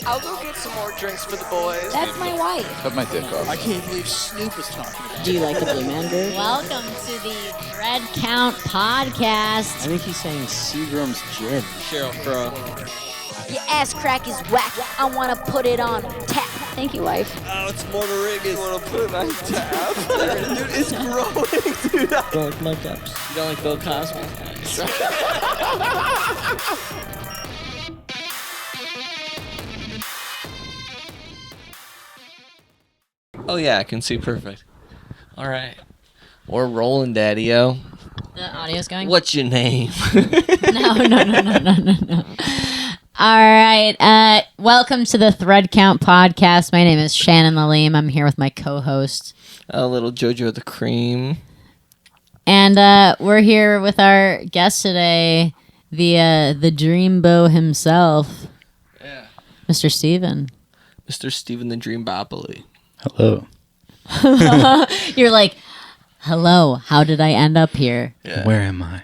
I'll go get some more drinks for the boys. That's my wife. Cut my dick off. I can't believe Snoop was talking about Do you like the Blue Man Group? Welcome to the Thread Count Podcast. I think he's saying Seagram's gin. Cheryl Crow. Your ass crack is whack. I want to put it on tap. Thank you, wife. Oh, it's Mortarigga. You want to put it on tap? Dude, it's growing, dude. You don't like mud caps? You don't like Bill Cosby? Oh, yeah, I can see perfect. All right. We're rolling, Daddy-O. The audio's going? What's your name? No. All right. Welcome to the Thread Count Podcast. My name is Shannon Laleem. I'm here with my co-host. A little Jojo the Cream. And we're here with our guest today, the Dreambow himself. Yeah. Mr. Steven. Mr. Steven the Dreambopoli. Hello. You're like, hello, how did I end up here? Yeah. Where am I?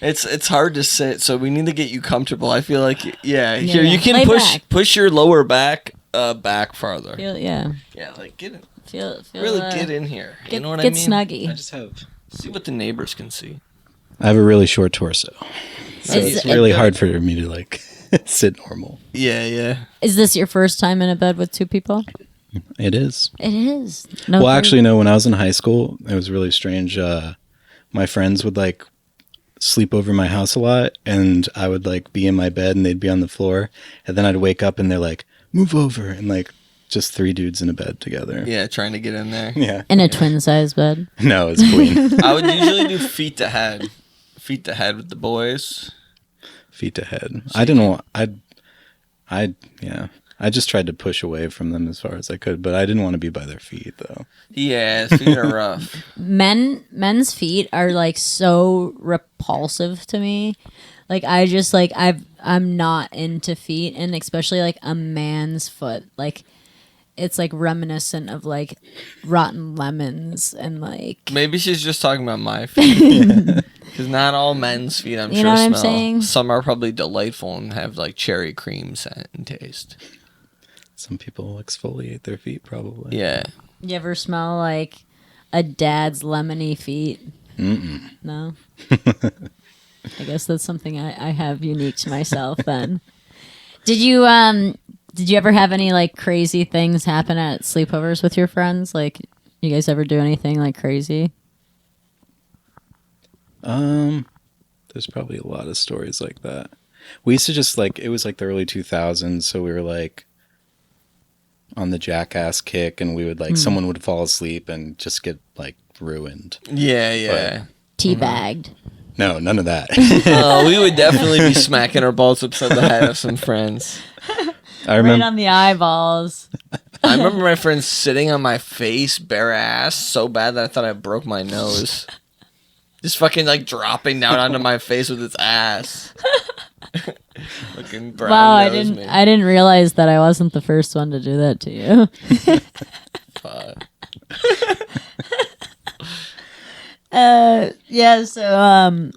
It's hard to sit, so we need to get you comfortable. I feel like, here, Yeah. you can Lay back. push your lower back farther. Yeah. Yeah, like get in. Feel Really get in here. You know what I get mean? snuggy. I just have. See what the neighbors can see. I have a really short torso, so Is it's it- really hard for me to like sit normal. Yeah. Is this your first time in a bed with two people? It is. It is. No. Well, actually, no. When I was in high school, it was really strange. My friends would like sleep over my house a lot, and I would like be in my bed, and they'd be on the floor, and then I'd wake up, and they're like, "Move over," and like just three dudes in a bed together. Yeah, trying to get in there. Yeah. In a twin-size bed. No, it's queen. I would usually do feet to head. Feet to head with the boys. Feet to head. I didn't want. I just tried to push away from them as far as I could, but I didn't want to be by their feet though. Yeah, feet are rough. Men's feet are like so repulsive to me. Like I just like I'm not into feet, and especially like a man's foot. Like it's like reminiscent of like rotten lemons and like. Maybe she's just talking about my feet. Because not all men's feet, I'm You sure, know what I'm smell. saying? Some are probably delightful and have like cherry cream scent and taste. Some people exfoliate their feet, probably. Yeah. You ever smell like a dad's lemony feet? Mm-mm. No. I guess that's something I have unique to myself. Then, did you ever have any like crazy things happen at sleepovers with your friends? Like, you guys ever do anything like crazy? There's probably a lot of stories like that. We used to just like, it was like the early 2000s, so we were like on the jackass kick, and we would like, someone would fall asleep and just get like ruined. Yeah. Teabagged. No, none of that. We would definitely be smacking our balls upside the head of some friends. I remember. Right on the eyeballs. I remember my friend sitting on my face, bare ass, so bad that I thought I broke my nose. Just fucking like dropping down onto my face with its ass. Looking brown. Wow, I nose didn't me. I didn't realize that I wasn't the first one to do that to you. Fuck. Yeah, so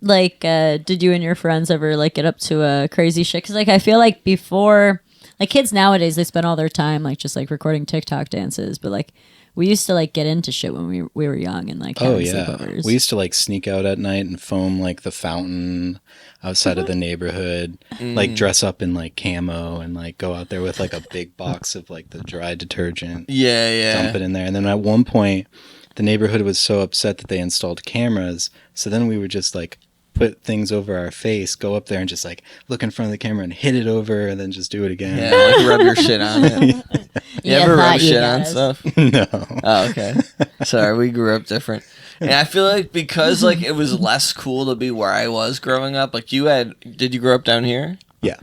did you and your friends ever like get up to a crazy shit? Because like I feel like before, like kids nowadays, they spend all their time like just like recording TikTok dances, but like we used to like get into shit when we were young and like Oh having yeah, sleepovers. we used to like sneak out at night and foam like the fountain outside of the neighborhood, like dress up in like camo and like go out there with like a big box of like the dry detergent, Yeah. dump it in there, and then at one point the neighborhood was so upset that they installed cameras, so then we would just like put things over our face, go up there and just like look in front of the camera and hit it over and then just do it again. Yeah, like rub your shit on it. You ever rub shit on stuff? No. Oh, okay. Sorry, we grew up different. And I feel like because like it was less cool to be where I was growing up, like did you grow up down here? Yeah.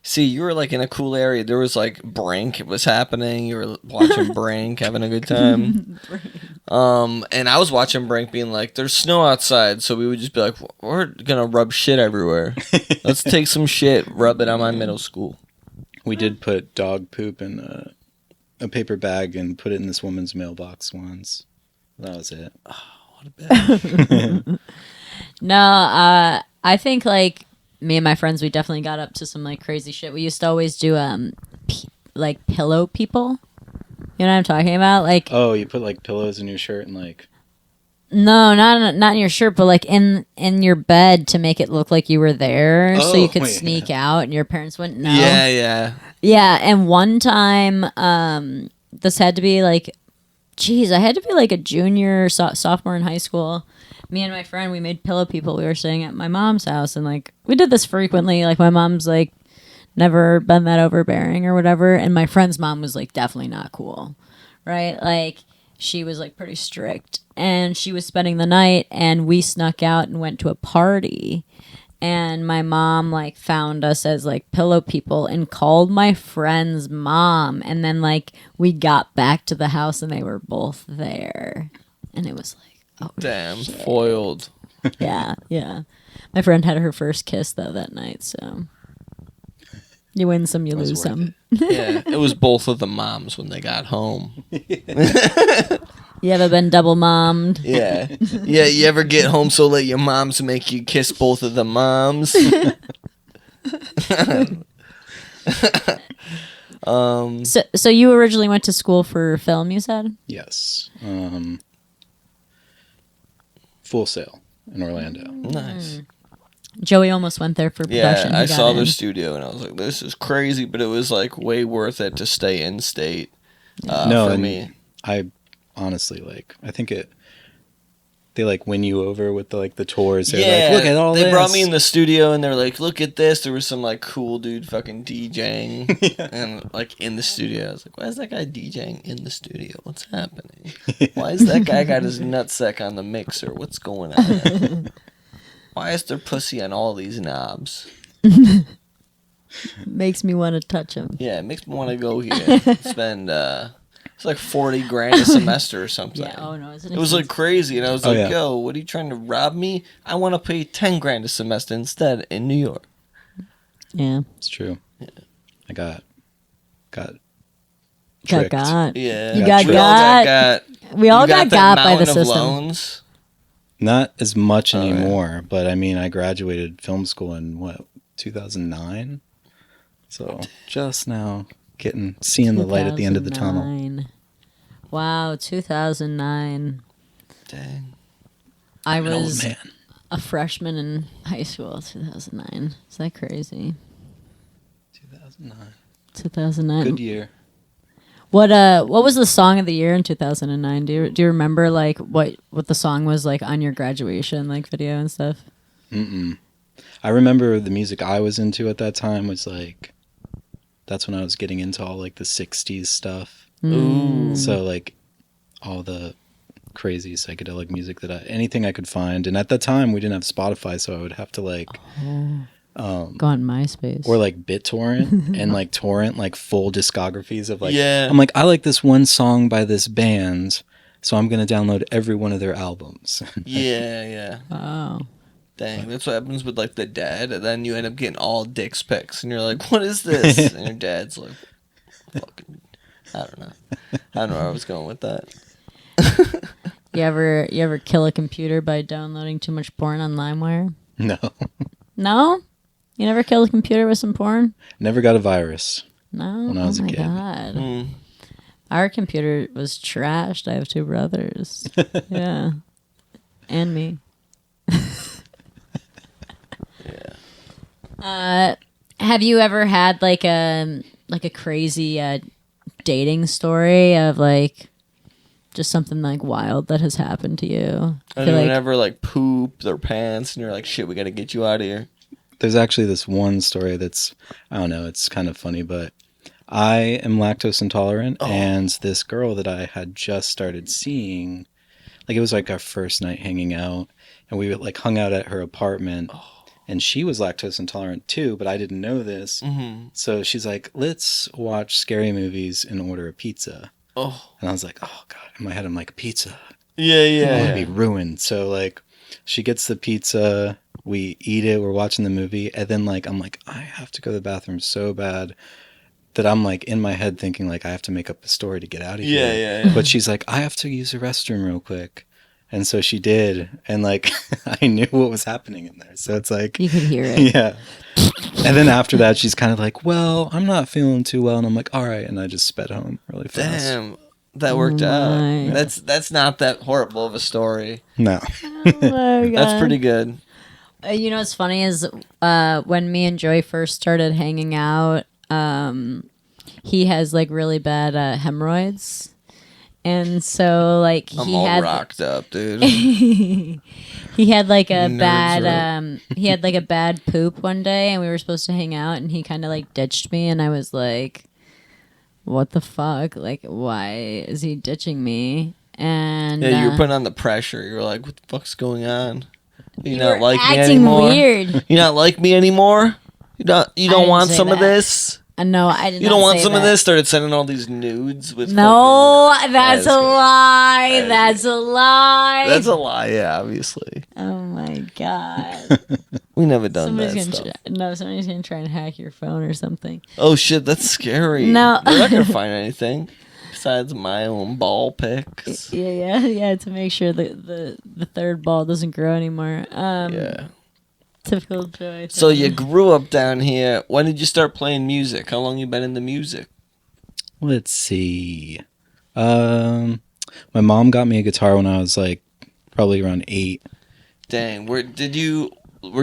See, you were like in a cool area. There was like Brink was happening. You were watching Brink, having a good time. And I was watching Brink being like, there's snow outside. So we would just be like, we're going to rub shit everywhere. Let's take some shit, rub it on my middle school. We did put dog poop in a paper bag and put it in this woman's mailbox once. That was it. Oh, what a bitch. No, I think like me and my friends, we definitely got up to some like crazy shit. We used to always do like pillow people. You know what I'm talking about? Like, Oh, you put like pillows in your shirt and like. no, not in your shirt, but like in your bed to make it look like you were there, so you could wait, sneak out and your parents wouldn't know. Yeah. Yeah, and one time, this had to be like, I had to be like a junior, sophomore in high school. Me and my friend, we made pillow people. We were staying at my mom's house, and like we did this frequently. Like my mom's like never been that overbearing or whatever, and my friend's mom was like definitely not cool, right? Like she was like pretty strict, and she was spending the night, and we snuck out and went to a party. And my mom like found us as like pillow people and called my friend's mom. And then like we got back to the house and they were both there. And it was like, oh Damn, shit. foiled. Yeah. My friend had her first kiss though that night, so you win some, you Was lose worth some. Yeah, it was both of the moms when they got home. You ever been double mommed? Yeah. Yeah, you ever get home so late your moms make you kiss both of the moms? So you originally went to school for film, you said? Yes. Full Sail in Orlando. Nice. Joey almost went there for production. Yeah, He I got saw in. their studio and I was like, this is crazy, but it was like way worth it to stay in state No, for and me. I honestly like. I think they like win you over with the tours. They're like, look at all they this. brought me in the studio and they're like, look at this. There was some like cool dude fucking DJing and like in the studio. I was like, why is that guy DJing in the studio? What's happening? Why is that guy got his nutsack on the mixer? What's going on? Why is there pussy on all these knobs? Makes me want to touch him. Yeah, it makes me want to go here. Spend it's like $40,000 a semester or something. Yeah. Oh no, isn't It was like crazy, and I was like, yeah. "Yo, what are you trying to rob me? I want to pay $10,000 a semester instead in New York." Yeah. It's true. Yeah. I got Got tricked. got. Yeah, You got we all got. We all you got that by the mountain of system. loans. Not as much Oh, yeah. anymore, but I mean, I graduated film school in 2009. So just now seeing the light at the end of the tunnel. 2009. Wow, 2009. Dang. I I'm an old was man. a freshman in high school. 2009. Is that crazy? 2009. 2009. Good year. What was the song of the year in 2009? Do you remember like what the song was like on your graduation like video and stuff? Mm-mm. I remember the music I was into at that time was like, that's when I was getting into all like the 60s stuff. Ooh. So like all the crazy psychedelic music anything I could find. And at that time we didn't have Spotify, so I would have to like Go on MySpace. or like BitTorrent and like torrent like full discographies of like Yeah. I'm like, I like this one song by this band, so I'm gonna download every one of their albums. Yeah. Oh. Dang, that's what happens with like the dad, and then you end up getting all dicks pics, and you're like, "What is this?" And your dad's like, "Fucking, I don't know. I don't know where I was going with that." You ever kill a computer by downloading too much porn on LimeWire? No. No? You never killed a computer with some porn? Never got a virus. No. When I was a kid. God. Mm. Our computer was trashed. I have two brothers. Yeah. And me. Have you ever had like a crazy dating story of like just something like wild that has happened to you? I feel Anyone like ever like poop their pants, and you're like, "Shit, we got to get you out of here." There's actually this one story that's, I don't know, it's kind of funny, but I am lactose intolerant, and this girl that I had just started seeing, like it was like our first night hanging out, and we like hung out at her apartment, and she was lactose intolerant too, but I didn't know this. Mm-hmm. So she's like, let's watch scary movies and order a pizza. Oh, And I was like, oh God, in my head, I'm like, pizza. yeah, I want yeah. to be ruined. So like, she gets the pizza, we eat it, we're watching the movie, and then like I'm like, I have to go to the bathroom so bad that I'm like in my head thinking like I have to make up a story to get out of here. Yeah. But she's like, I have to use the restroom real quick. And so she did, and like I knew what was happening in there. So it's like You could hear it. yeah. And then after that, she's kind of like, "Well, I'm not feeling too well," and I'm like, "All right," and I just sped home really fast. Damn, that worked out. my. That's not that horrible of a story. No, Oh my God. That's pretty good. You know what's funny is when me and Joey first started hanging out, he has like really bad hemorrhoids. And so like I'm he all had rocked up, dude. he had like a Nerves bad he had like a bad poop one day and we were supposed to hang out and he kind of like ditched me and I was like, what the fuck? Like, why is he ditching me? And Yeah, you were putting on the pressure. You were like, "What the fuck's going on? You you not were like me acting anymore? weird. You not like me anymore? You don't didn't want say some of that. this? No, I did You not don't want say some of that. this?" Started sending all these nudes with. No, that's a good. lie. That's a lie. That's a lie. Yeah, obviously. Oh my God. We never done Somebody's that gonna stuff. somebody's gonna try and hack your phone or something. Oh shit, that's scary. No. They're not gonna find anything besides my own ball picks. Yeah. To make sure that the third ball doesn't grow anymore. Yeah. Typical Joy. So you grew up down here. When did you start playing music? How long you been in the music? let's see. My mom got me a guitar when I was like probably around 8. Dang, were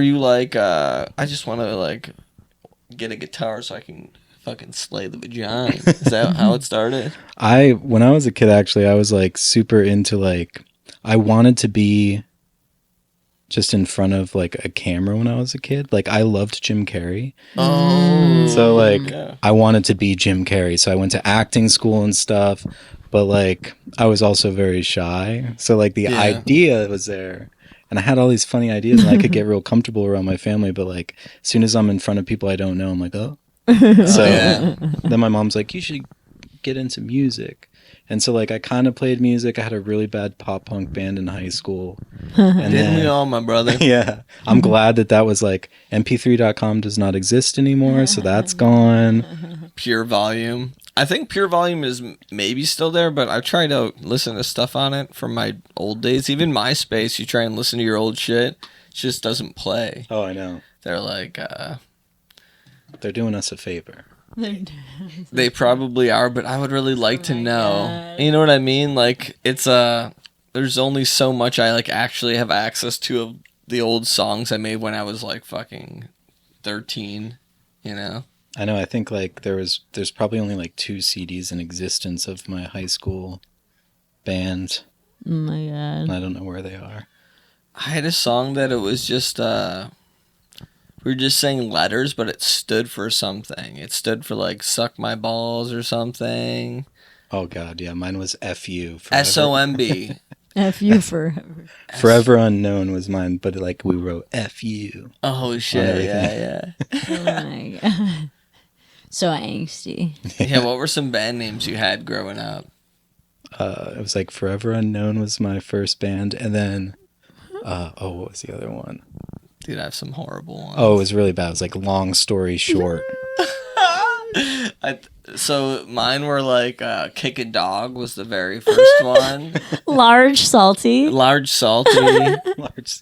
you like I just want to like get a guitar so I can fucking slay the vagina. Is that how it started? When I was a kid, actually, I was like super into like, I wanted to be just in front of like a camera when I was a kid. Like I loved Jim Carrey. Oh. So like Yeah. I wanted to be Jim Carrey. So I went to acting school and stuff, but like I was also very shy. So like the Yeah. idea was there. And I had all these funny ideas and I could get real comfortable around my family, but like as soon as I'm in front of people I don't know, I'm like, oh. So yeah. then my mom's like, you should get into music. And so like I kind of played music. I had a really bad pop punk band in high school. And Didn't we then, all, my brother? yeah, I'm glad that was like mp3.com does not exist anymore, so that's gone. Pure Volume. I think Pure Volume is maybe still there, but I try to listen to stuff on it from my old days. Even MySpace, you try and listen to your old shit, it just doesn't play. Oh, I know. They're like, They're doing us a favor. they probably are, but I would really like to my know. God. You know what I mean? Like, it's there's only so much I like actually have access to of the old songs I made when I was like fucking 13, you know? I know. I think like there's probably only like 2 CDs in existence of my high school band. Oh my And God. I don't know where they are. I had a song that it was just we were just saying letters, but it stood for something. It stood for like "suck my balls" or something. Oh God, yeah, mine was FU. SOMB. F you forever. Forever Unknown was mine, but like we wrote FU. Oh shit! everything. Yeah. Oh my God. So angsty. Yeah. What were some band names you had growing up? It was like Forever Unknown was my first band, and then what was the other one? Dude, I have some horrible ones. Oh, it was really bad. It was like Long Story Short. So mine were like "Kick a Dog" was the very first one. Large, salty. Large Salty. Large.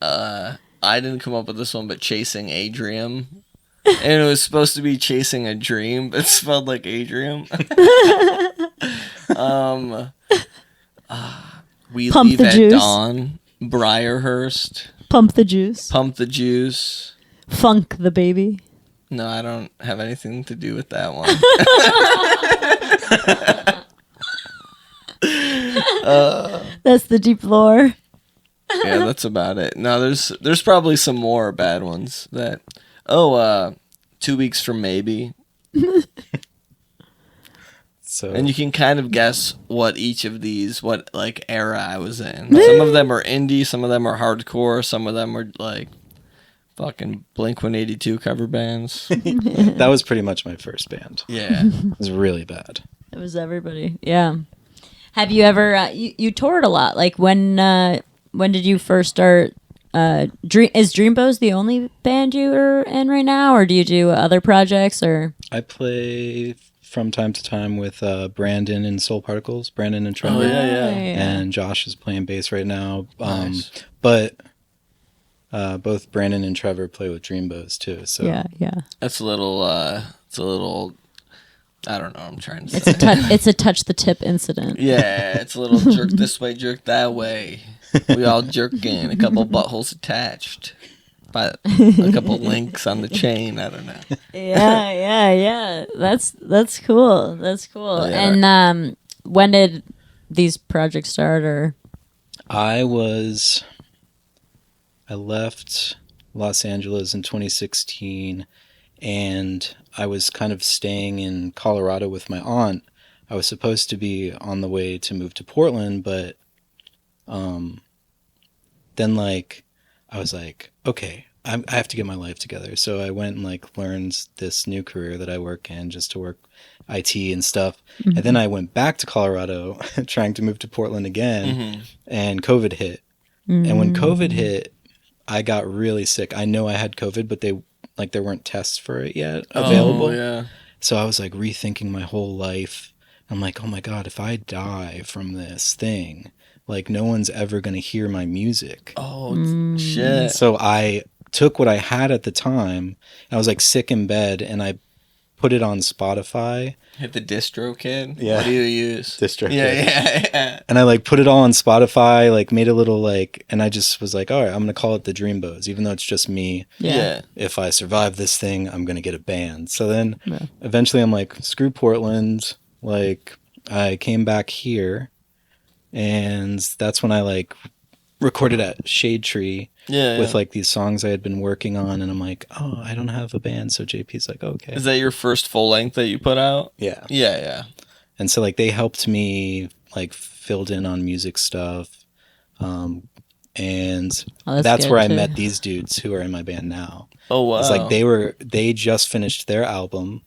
I didn't come up with this one, but "Chasing Adrian." And it was supposed to be "Chasing a Dream," but it spelled like Adrian. We Pump Leave the at Juice. Dawn. Briarhurst. Pump the juice. Pump the Juice. Funk the baby. No, I don't have anything to do with that one. That's the deep lore. Yeah, that's about it. No, there's probably some more bad ones that. 2 weeks from Maybe. So And you can kind of guess what each of these, what like era I was in. Some of them are indie, some of them are hardcore, some of them are like fucking Blink-182 cover bands. that was pretty much my first band. Yeah. It was really bad. It was everybody. Yeah. Have you ever you toured a lot? Like when did you first start? Is Dreambows the only band you are in right now, or do you do other projects? Or I play from time to time with Brandon and Soul Particles, Brandon and Trevor. Oh, yeah. And Josh is playing bass right now. Nice. But both Brandon and Trevor play with Dreambows too. So yeah. That's a little. It's a little. I don't know what I'm trying to It's say. it's a touch the tip incident. Yeah, it's a little jerk this way, jerk that way. We all jerk in, a couple buttholes attached by a couple links on the chain. I don't know. Yeah. That's cool. That's cool. Yeah. And when did these projects start? Or I left Los Angeles in 2016, and I was kind of staying in Colorado with my aunt. I was supposed to be on the way to move to Portland, but then like I was like, okay, I have to get my life together. So I went and like learned this new career that I work in, just to work IT and stuff. And then I went back to Colorado trying to move to Portland again, and COVID hit. And when COVID hit, I got really sick. I know I had COVID, but there weren't tests for it yet available. Oh, yeah. So I was like rethinking my whole life. I'm like, oh my God, if I die from this thing, like no one's ever going to hear my music. Oh, shit. So I took what I had at the time, and I was like sick in bed, and I put it on Spotify. Hit the distro kid? Yeah. What do you use? DistroKid. Yeah. And I like put it all on Spotify, like made a little like, and I just was like, all right, I'm going to call it the Dreambows, even though it's just me. Yeah. If I survive this thing, I'm going to get a band. So then eventually I'm like, screw Portland. Like I came back here, and that's when I like recorded at Shade Tree with like these songs I had been working on. And I'm like, oh, I don't have a band. So JP's like, okay. Is that your first full length that you put out? Yeah. Yeah. And so like they helped me, like filled in on music stuff. And that's where I met these dudes who are in my band now. Oh, wow. It's like they just finished their album.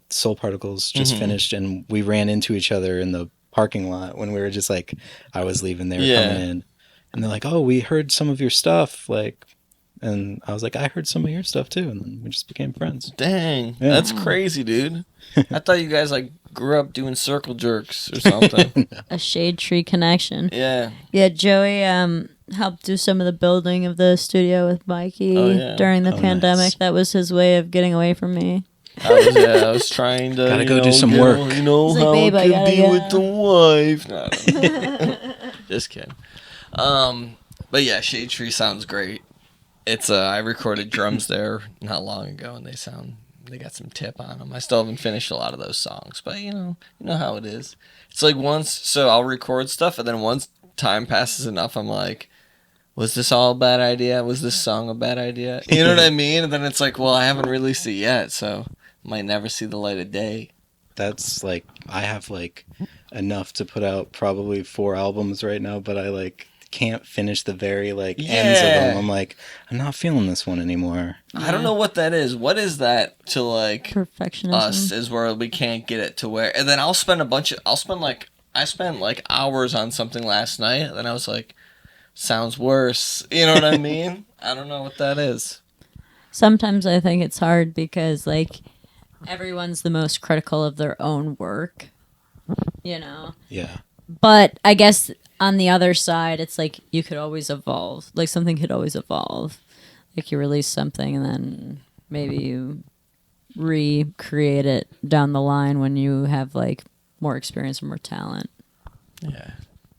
Soul Particles just finished, and we ran into each other in the parking lot when we were just like, I was leaving, they were coming in. And they're like, oh, we heard some of your stuff. Like, and I was like, I heard some of your stuff too. And then we just became friends. Dang. Yeah. That's crazy, dude. I thought you guys like grew up doing circle jerks or something. a Shade Tree connection. Yeah. Yeah, Joey helped do some of the building of the studio with Mikey during the pandemic. Nice. That was his way of getting away from me. I was trying to Gotta go do some work. You know He's like, how "Babe, I it could gotta be go." with the wife. No, I don't. Just kidding. But yeah, Shade Tree sounds great. It's I recorded drums there not long ago, and they got some tip on them. I still haven't finished a lot of those songs, but you know how it is. It's like so I'll record stuff, and then once time passes enough, I'm like, was this all a bad idea? Was this song a bad idea? You know what I mean? And then it's like, well, I haven't released it yet, so might never see the light of day. That's like, I have like enough to put out probably 4 albums right now, but I like can't finish the very like ends of them. I'm like, I'm not feeling this one anymore. I don't know what that is. What is that to like Perfectionism. us is where we can't get it to where, and then I spent like hours on something last night, and then I was like, sounds worse. You know what I mean? I don't know what that is. Sometimes I think it's hard because like everyone's the most critical of their own work, you know? Yeah. But I guess on the other side, it's like you could always evolve. Like something could always evolve. Like you release something and then maybe you recreate it down the line when you have like more experience and more talent. Yeah.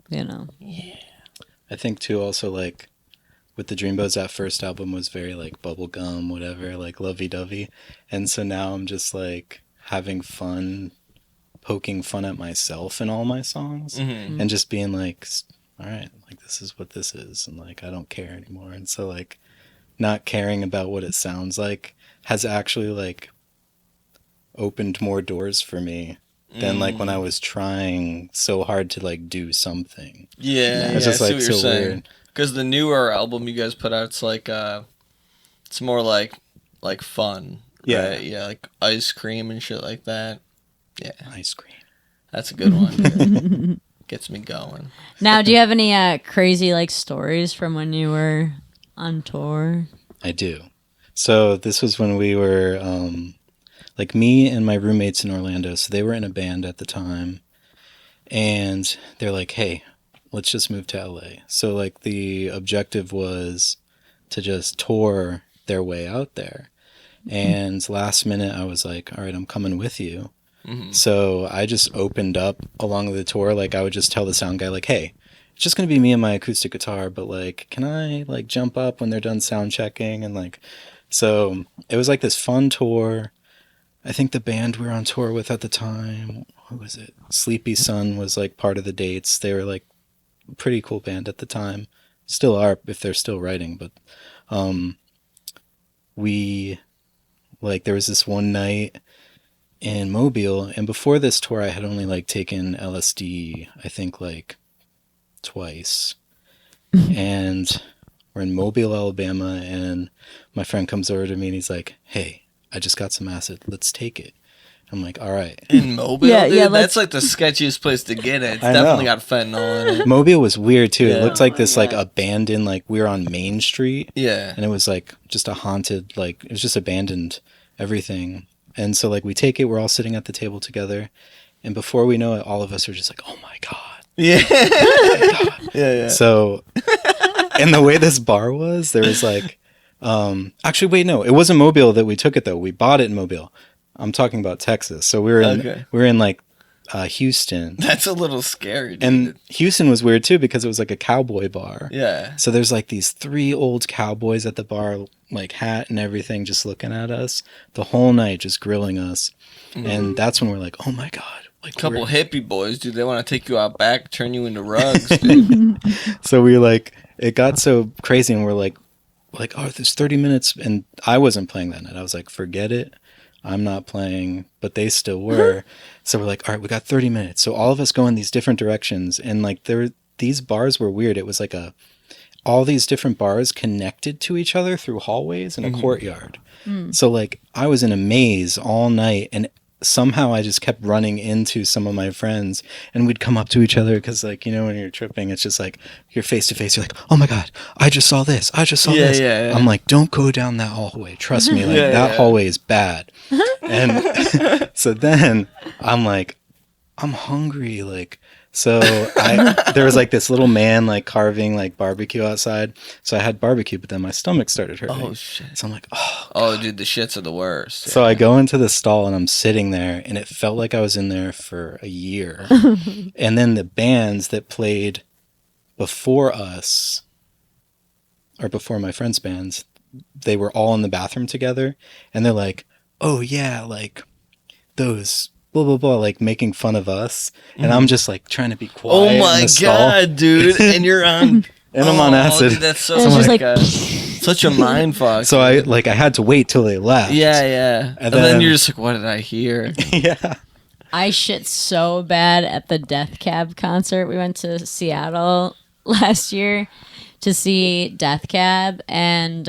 You know? Yeah. I think too also like with the Dreambows, that first album was very like bubblegum, whatever, like lovey-dovey. And so now I'm just like having fun, poking fun at myself in all my songs and just being like, all right, like this is what this is. And like, I don't care anymore. And so like not caring about what it sounds like has actually like opened more doors for me than like when I was trying so hard to like do something. Yeah. It's just I see like what you're so saying. weird. Because the newer album you guys put out, it's like it's more like fun. Yeah. Right? Yeah, like ice cream and shit like that. Yeah. Ice cream. That's a good one. Gets me going. Now, do you have any crazy like stories from when you were on tour? I do. So this was when we were like me and my roommates in Orlando, so they were in a band at the time, and they're like, hey, let's just move to LA. So like the objective was to just tour their way out there. And last minute I was like, all right, I'm coming with you. So I just opened up along the tour. Like I would just tell the sound guy like, hey, it's just going to be me and my acoustic guitar, but like, can I like jump up when they're done sound checking? And like, so it was like this fun tour. I think the band we were on tour with at the time, who was it? Sleepy Sun was like part of the dates. They were like a pretty cool band at the time. Still are if they're still writing, but we like there was this one night in Mobile, and before this tour I had only like taken LSD I think like twice. And we're in Mobile, Alabama, and my friend comes over to me and he's like, hey, I just got some acid, let's take it. I'm like, all right. In Mobile, Yeah, dude? yeah, That's like the sketchiest place to get it. It's I know. definitely got fentanyl in it. Mobile was weird too. It Yeah. looked like this like abandoned, like we were on Main Street. Yeah. And it was like just a haunted, like it was just abandoned everything. And so like we take it, we're all sitting at the table together, and before we know it, all of us are just like, oh my God. Yeah. Oh my God. Yeah. So, and the way this bar was, there was like, actually, wait, no, it wasn't Mobile that we took it though. We bought it in Mobile. I'm talking about Texas. So we were in like Houston. That's a little scary, dude. And Houston was weird too because it was like a cowboy bar. Yeah. So there's like these 3 old cowboys at the bar, like hat and everything, just looking at us the whole night, just grilling us. And that's when we're like, oh my God. Like Couple hippie boys, dude. They want to take you out back, turn you into rugs, dude. So we like, it got so crazy and we're like, oh, there's 30 minutes. And I wasn't playing that night. I was like, forget it. I'm not playing, but they still were. So we're like, all right, we got 30 minutes. So all of us go in these different directions. And like these bars were weird. It was like all these different bars connected to each other through hallways and a courtyard. So like I was in a maze all night, and somehow I just kept running into some of my friends, and we'd come up to each other because like, you know, when you're tripping, it's just like you're face to face. You're like, oh my God, I just saw this. I just saw this. Yeah. I'm like, don't go down that hallway. Trust me. Like that hallway is bad. And so then I'm like, I'm hungry. Like, so there was like this little man like carving like barbecue outside. So I had barbecue, but then my stomach started hurting. Oh, shit. So I'm like, oh. Oh, dude, the shits are the worst. So I go into the stall and I'm sitting there, and it felt like I was in there for a year. And then the bands that played before us, or before my friends' bands, they were all in the bathroom together, and they're like, oh yeah, like those blah blah blah, like making fun of us. And I'm just like trying to be quiet. Oh in my the stall. God, dude. And you're on... And I'm on acid. Dude, that's so And it's just like like- such a mind fuck. So I had to wait till they left. Yeah. And then then- you're just like, what did I hear? Yeah. I shit so bad at the Death Cab concert. We went to Seattle last year to see Death Cab, and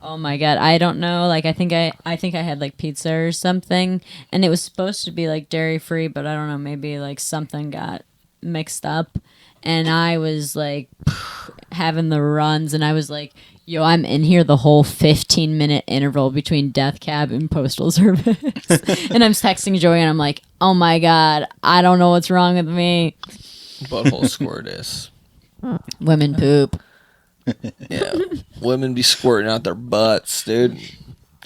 oh my God, I don't know. Like I think I had like pizza or something, and it was supposed to be like dairy free, but I don't know. Maybe like something got mixed up, and I was like having the runs, and I was like, yo, I'm in here the whole 15-minute interval between Death Cab and Postal Service. And I'm texting Joey, and I'm like, oh my God, I don't know what's wrong with me. Butthole squirtus. Women poop. Yeah. Women be squirting out their butts, dude.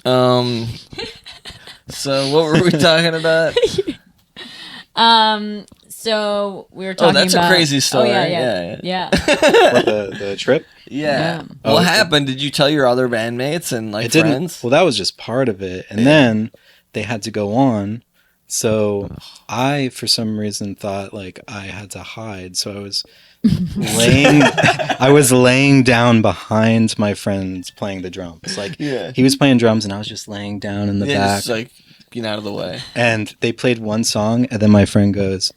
So what were we talking about? So we were talking that's about... a crazy story. Oh, yeah. What, the trip? Yeah. Yeah. What happened? Did you tell your other bandmates and like It didn't. friends? Well, that was just part of it, and then they had to go on. So I, for some reason, thought like I had to hide. So I was laying down behind my friends playing the drums. Like he was playing drums, and I was just laying down in the back. Just like getting out of the way. And they played one song, and then my friend goes,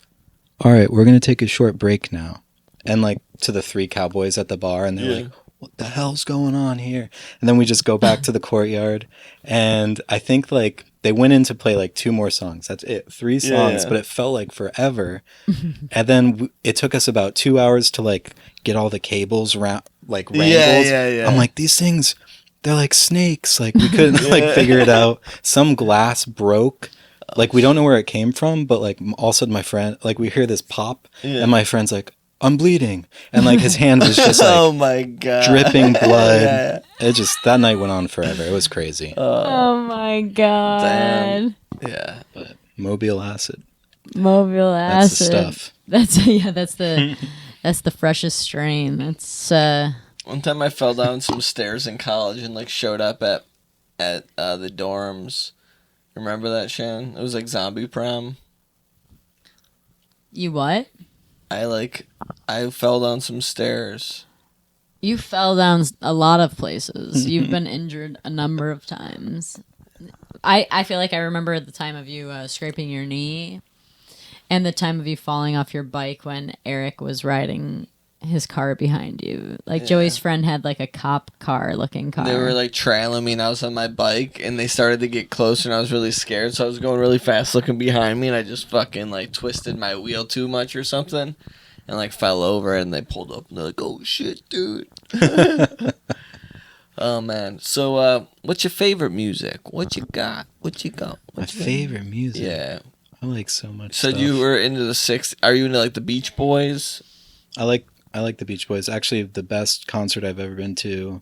all right, we're going to take a short break now. And like to the 3 cowboys at the bar, and they're like, what the hell's going on here? And then we just go back to the courtyard, and I think like they went in to play like 2 more songs. That's it. 3 songs, but it felt like forever. And then it took us about 2 hours to like get all the cables wrangled. Yeah. I'm like, these things, they're like snakes. Like we couldn't like figure it out. Some glass broke. Like we don't know where it came from, but like all of a sudden my friend, like we hear this pop, and my friend's like, I'm bleeding, and like his hand was just like oh my god, dripping blood. Yeah. It just that night went on forever. It was crazy. Oh my god. Damn. Yeah. But Mobile acid. Mobile That's acid. the stuff. That's the freshest strain. That's One time I fell down some stairs in college and like showed up at the dorms. Remember that, Shannon? It was like zombie prom. you what? I fell down some stairs. You fell down a lot of places. You've been injured a number of times. I feel like I remember the time of you scraping your knee and the time of you falling off your bike when Eric was riding his car behind you. Like Joey's friend had like a cop car looking car. They were like trailing me and I was on my bike and they started to get closer and I was really scared. So I was going really fast looking behind me and I just fucking like twisted my wheel too much or something and like fell over and they pulled up and they're like, oh shit, dude. Oh man. So what's your favorite music? What you got? My favorite music. Yeah. I like so much So stuff. you were into the 60s. Are you into like the Beach Boys? I like the Beach Boys. Actually, the best concert I've ever been to,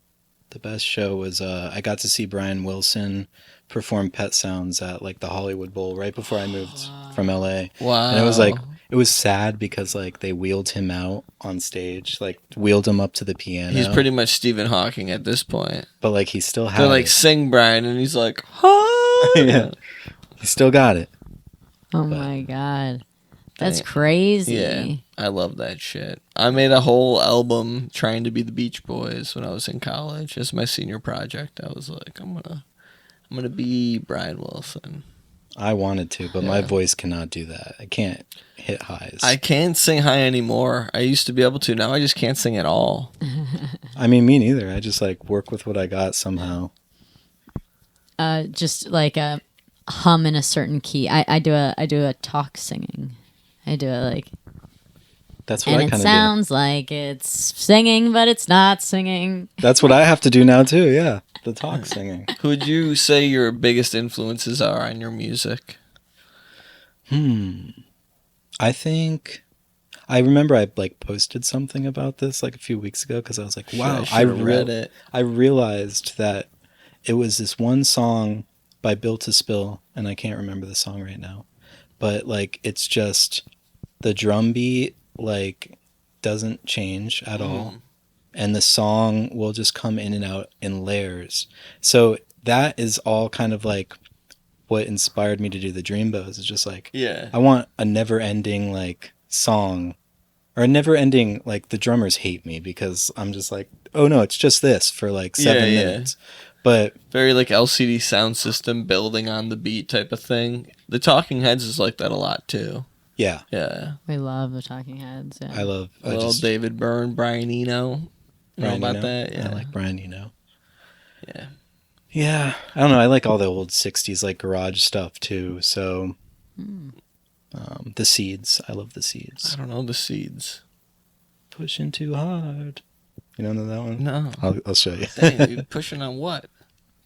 the best show was I got to see Brian Wilson perform Pet Sounds at like the Hollywood Bowl right before I moved from LA. Wow. And it was like it was sad because like they wheeled him out on stage, like wheeled him up to the piano. He's pretty much Stephen Hawking at this point. but like he still had They're like, it. sing Brian, and he's like, huh? Yeah. He still got it. Oh my god. That's Dang. crazy. Yeah, I love that shit. I made a whole album trying to be the Beach Boys when I was in college. As my senior project, I was like, I'm gonna be Brian Wilson. I wanted to, but my Yeah. voice cannot do that. I can't hit highs. I can't sing high anymore. I used to be able to. Now I just can't sing at all. I mean, me neither. I just like work with what I got somehow. Just like a hum in a certain key. I do a talk singing. I do it like, That's what and I it kind of do. sounds like it's singing, but it's not singing. That's what I have to do now too. Yeah, the talk singing. Who would you say your biggest influences are on your music? I think I remember I like posted something about this like a few weeks ago because I was like, wow, I read it. I realized that it was this one song by Built to Spill, and I can't remember the song right now, but like it's just the drum beat like doesn't change at all, and the song will just come in and out in layers. So that is all kind of like what inspired me to do the Dreambows. It's just like, Yeah. I want a never-ending like song, or a never-ending like the drummers hate me because I'm just like, oh no, it's just this for like 7 Yeah. minutes. But Very like LCD sound system building on the beat type of thing. The Talking Heads is like that a lot too. yeah, Yeah. We love the Talking Heads. Yeah. I love Well, David Byrne, Brian Eno. You know Brian about Eno. that? Yeah. I like Brian Eno. Yeah. Yeah, I don't know. I like all the old '60s like garage stuff too. So, the Seeds. I love the Seeds. I don't know the Seeds. Pushing too hard. You don't know that one? No. I'll show you. Dang, you pushing on what?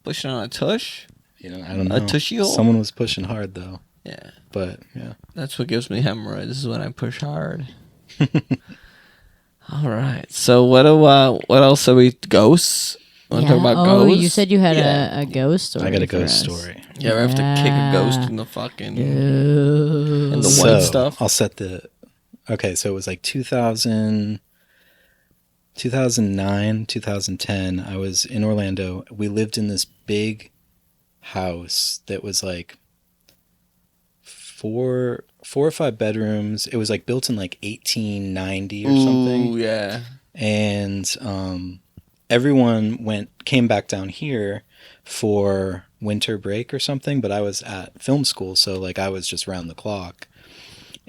Pushing on a tush? You know, I don't know. A tushy hole? Someone was pushing hard though. Yeah. But yeah. That's what gives me hemorrhoids is when I push hard. All right. So what else are we? Ghosts? Want to talk about ghosts? You said you had Yeah. a ghost story. I got a for ghost us. story. Yeah, we have to kick a ghost in the fucking in the white stuff. I'll set the. Okay, so it was like 2009, 2010. I was in Orlando. We lived in this big house that was like four or five bedrooms. It was like built in like 1890 or something. Ooh, yeah. And everyone came back down here for winter break or something, but I was at film school, so like I was just round the clock.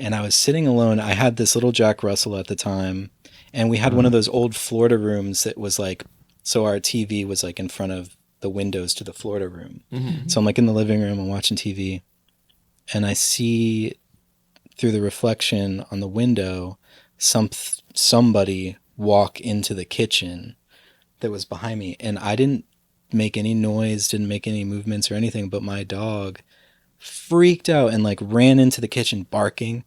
And I was sitting alone. I had this little Jack Russell at the time, and we had one of those old Florida rooms that was like, so our TV was like in front of the windows to the Florida room. So I'm like in the living room, I'm watching TV, and I see through the reflection on the window somebody walk into the kitchen that was behind me, and I didn't make any noise, didn't make any movements or anything, but my dog freaked out and like ran into the kitchen barking.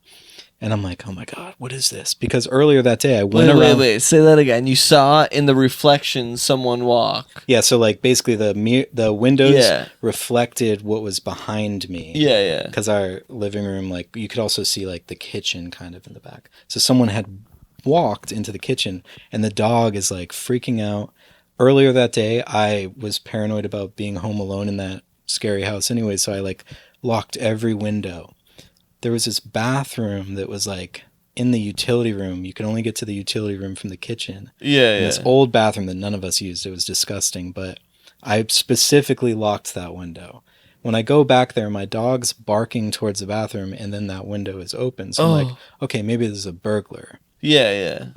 And I'm like, oh my God, what is this? Because earlier that day I went around. Wait, say that again. You saw in the reflection someone walk. Yeah, so like basically the windows Yeah. reflected what was behind me. Yeah. Because our living room, like you could also see like the kitchen kind of in the back. So someone had walked into the kitchen and the dog is like freaking out. Earlier that day, I was paranoid about being home alone in that scary house anyway, so I like locked every window. There was this bathroom that was like in the utility room. You could only get to the utility room from the kitchen. Yeah. And this old bathroom that none of us used. It was disgusting, but I specifically locked that window. When I go back there, my dog's barking towards the bathroom and then that window is open. So I'm like, okay, maybe this is a burglar. Yeah.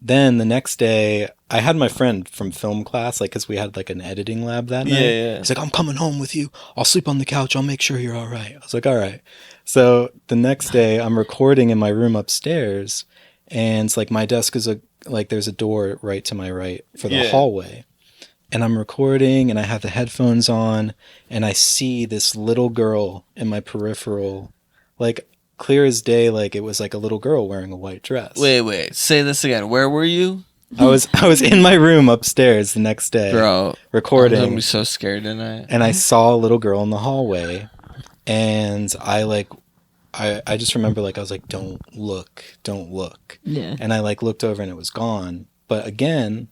Then the next day, I had my friend from film class, like, because we had like an editing lab that night. Yeah. He's like, I'm coming home with you. I'll sleep on the couch. I'll make sure you're all right. I was like, all right. So the next day, I'm recording in my room upstairs, and it's like my desk is there's a door right to my right for the hallway. And I'm recording, and I have the headphones on, and I see this little girl in my peripheral, like, clear as day, like it was like a little girl wearing a white dress. Wait. Say this again. Where were you? I was in my room upstairs the next day, Bro, recording. I'm gonna be so scared tonight. And I saw a little girl in the hallway, and I just remember like I was like, don't look. Yeah. And I like looked over and it was gone. But again,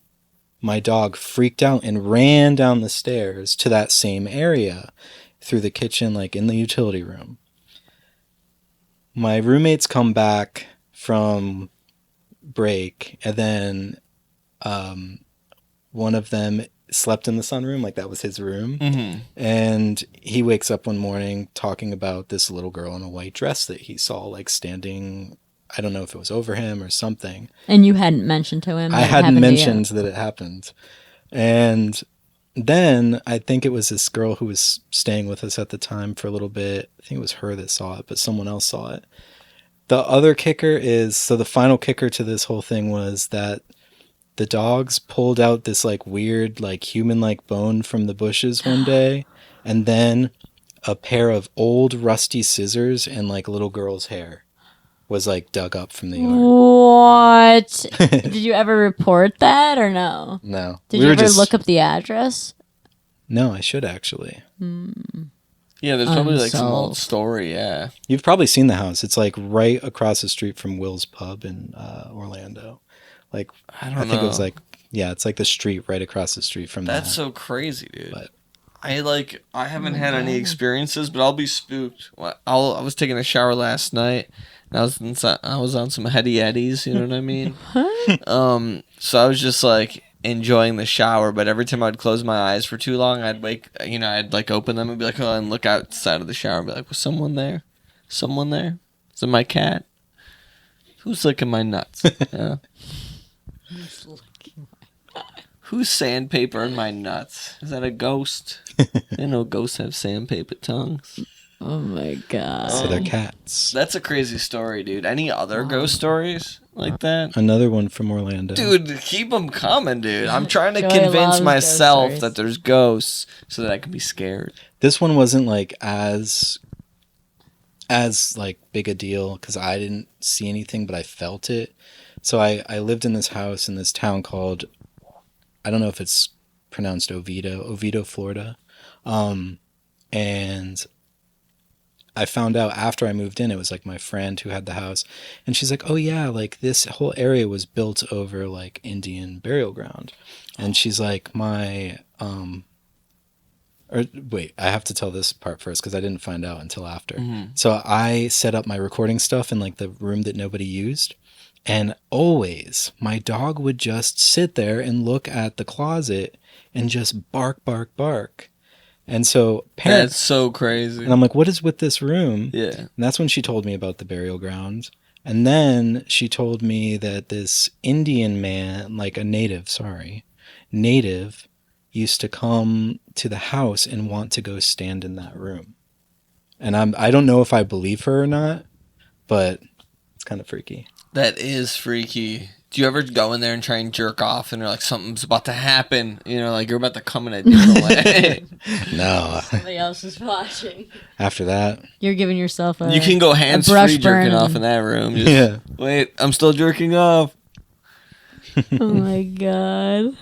my dog freaked out and ran down the stairs to that same area through the kitchen, like in the utility room. My roommates come back from break, and then one of them slept in the sunroom, like that was his room. Mm-hmm. And he wakes up one morning talking about this little girl in a white dress that he saw like standing, I don't know if it was over him or something. And you hadn't mentioned to him? I hadn't mentioned that it happened. And then I think it was this girl who was staying with us at the time for a little bit. I think it was her that saw it, but someone else saw it. The other kicker is, so the final kicker to this whole thing was that the dogs pulled out this like weird, like human-like bone from the bushes one day, and then a pair of old rusty scissors and like a little girl's hair was like dug up from the yard. What? Did you ever report that or no? No. Did you ever look up the address? No, I should actually. Yeah, there's probably like some Unsolved. old story, yeah. You've probably seen the house. It's like right across the street from Will's Pub in Orlando. Like I I don't think know. it was like, yeah, it's like the street right across the street from That's that. so crazy, dude. But- I haven't had any experiences, but I'll be spooked. I was taking a shower last night, and I was on some heady eddies, you know what I mean? So I was just like enjoying the shower, but every time I'd close my eyes for too long, I'd like open them and be like, oh, and look outside of the shower and be like, was someone there? Someone there? Is it my cat? Who's licking my nuts? Yeah. Who's sandpapering my nuts? Is that a ghost? I know ghosts have sandpaper tongues. Oh my god. So they're cats. That's a crazy story, dude. Any other ghost stories like that? Another one from Orlando. Dude, keep them coming, dude. I'm trying to Joey convince loves ghost myself stories. that there's ghosts so that I can be scared. This one wasn't like as like big a deal because I didn't see anything, but I felt it. So I lived in this house in this town called, I don't know if it's pronounced Oviedo, Florida. And I found out after I moved in, it was like my friend who had the house, and she's like, oh yeah, like this whole area was built over like Indian burial ground. And she's like, wait, I have to tell this part first because I didn't find out until after. Mm-hmm. So I set up my recording stuff in like the room that nobody used. And always my dog would just sit there and look at the closet and just bark, bark, bark. And so That's so crazy. and I'm like, what is with this room? Yeah. And that's when she told me about the burial ground. And then she told me that this Indian man, like a native used to come to the house and want to go stand in that room. And I don't know if I believe her or not, but it's kind of freaky. That is freaky. Do you ever go in there and try and jerk off and you're like, something's about to happen? You know, like you're about to come in a different way. No. Somebody else is watching. After that, You're giving yourself a. You can go brush hands-free jerking burn. off in that room. Just, yeah. Wait, I'm still jerking off. Oh my god.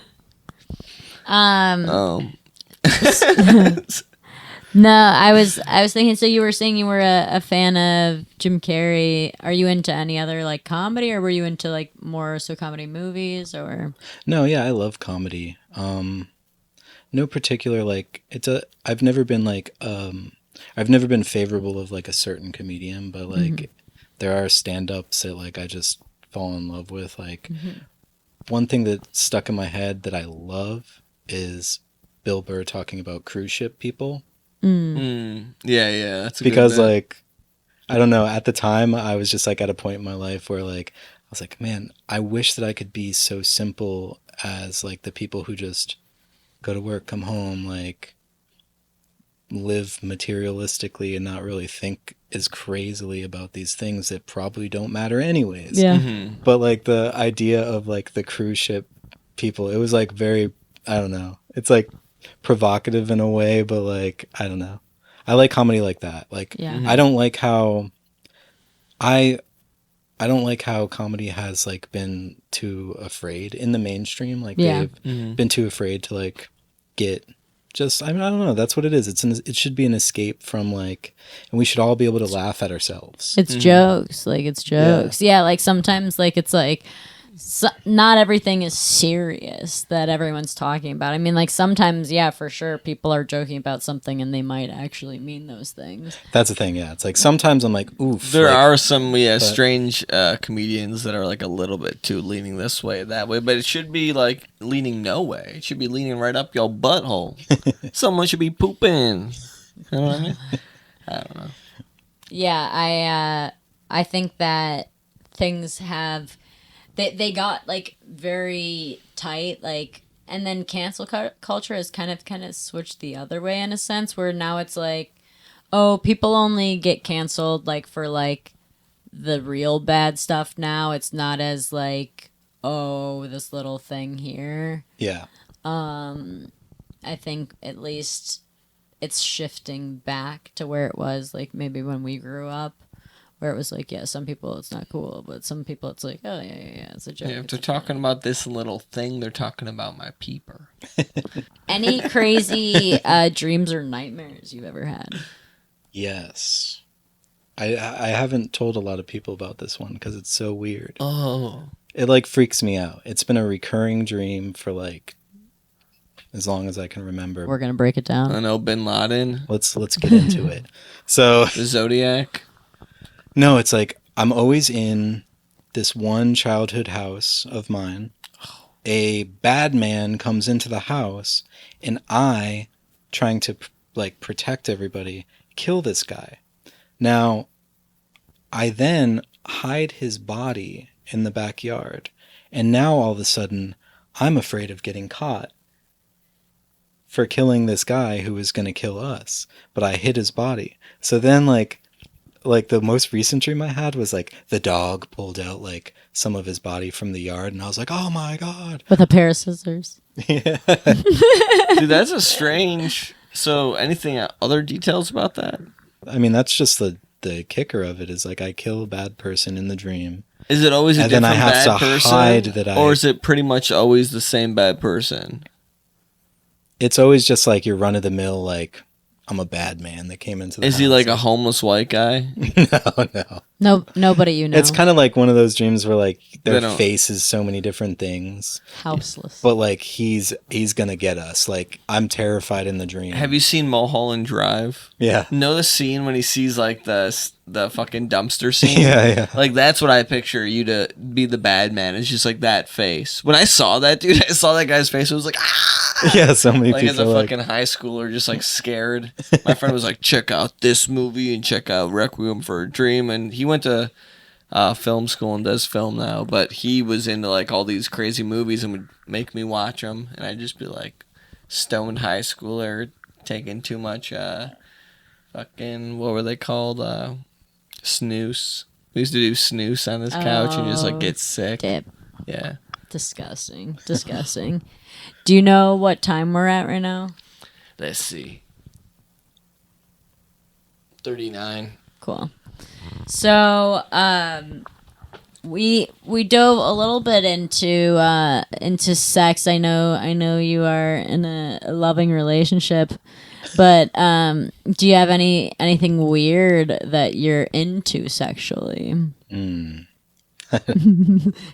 Oh. No, I was thinking. So you were saying you were a fan of Jim Carrey. Are you into any other like comedy, or were you into like more so comedy movies, or? No, yeah, I love comedy. No particular like I've never been like I've never been favorable of like a certain comedian, but like there are stand-ups that like I just fall in love with. Like one thing that stuck in my head that I love is Bill Burr talking about cruise ship people. Yeah, that's a Because good bit. like I don't know, at the time I was just like at a point in my life where like I was like, man, I wish that I could be so simple as like the people who just go to work, come home, like live materialistically and not really think as crazily about these things that probably don't matter anyways. Yeah. But like the idea of like the cruise ship people, it was like very, I don't know, it's like provocative in a way, but like I don't know, I like comedy like that. Like I don't like how I don't like how comedy has like been too afraid in the mainstream. Like they've been too afraid to like get just, I mean, I don't know, that's what it is. It should be an escape from like, and we should all be able to laugh at ourselves. It's jokes. Like it's jokes. Yeah. Like sometimes like it's like not everything is serious that everyone's talking about. I mean, like sometimes, yeah, for sure, people are joking about something and they might actually mean those things. That's the thing, yeah. It's like sometimes I'm like, oof. There like, are some strange comedians that are like a little bit too leaning this way, that way, but it should be like leaning no way. It should be leaning right up your butthole. Someone should be pooping. You know what I mean? I don't know. Yeah, I think that things have they got like very tight, like, and then cancel culture has kind of switched the other way in a sense, where now it's like, oh, people only get canceled like for like the real bad stuff now. It's not as like, oh, this little thing here. Yeah. I think at least it's shifting back to where it was like maybe when we grew up, where it was like, yeah, some people it's not cool, but some people it's like, oh yeah, it's a joke. Yeah, if they're talking about this little thing, they're talking about my peeper. Any crazy dreams or nightmares you've ever had? Yes. I haven't told a lot of people about this one because it's so weird. Oh. It like freaks me out. It's been a recurring dream for like as long as I can remember. We're gonna break it down. I know Bin Laden. Let's get into it. So The Zodiac. no, it's like I'm always in this one childhood house of mine. A bad man comes into the house, and I, trying to like protect everybody, kill this guy. Now, I then hide his body in the backyard, and now all of a sudden, I'm afraid of getting caught for killing this guy who was going to kill us, but I hid his body. So then like the most recent dream I had was like the dog pulled out like some of his body from the yard, and I was like, oh my God. With a pair of scissors. Yeah. Dude, that's a strange... So, anything other details about that? I mean, that's just the kicker of it is like I kill a bad person in the dream. Is it always a And then different I have bad to person? hide that I- Or is it pretty much always the same bad person? It's always just like your run of the mill, like I'm a bad man that came into the Is house. he like a homeless white guy? No. No, nobody you know. It's kind of like one of those dreams where like They their don't- face is so many different things, houseless. but like he's gonna get us. Like I'm terrified in the dream. Have you seen Mulholland Drive? Yeah. Know the scene when he sees like the fucking dumpster scene? Yeah. Like that's what I picture you to be, the bad man. It's just like that face. When I saw that, dude, I saw that guy's face. It was like, ah! Yeah, so many Like people as a are like, fucking high schooler, just like scared. My friend was like, check out this movie and check out Requiem for a Dream. And he went to film school and does film now. But he was into like all these crazy movies and would make me watch them. And I'd just be like, stoned high schooler taking too much fucking, what were they called? Snooze. We used to do snooze on this couch and just like get sick. Dip. Yeah. Disgusting. Disgusting. Do you know what time we're at right now? Let's see. 39. Cool. So, we dove a little bit into sex. I know you are in a loving relationship, but do you have anything weird that you're into sexually?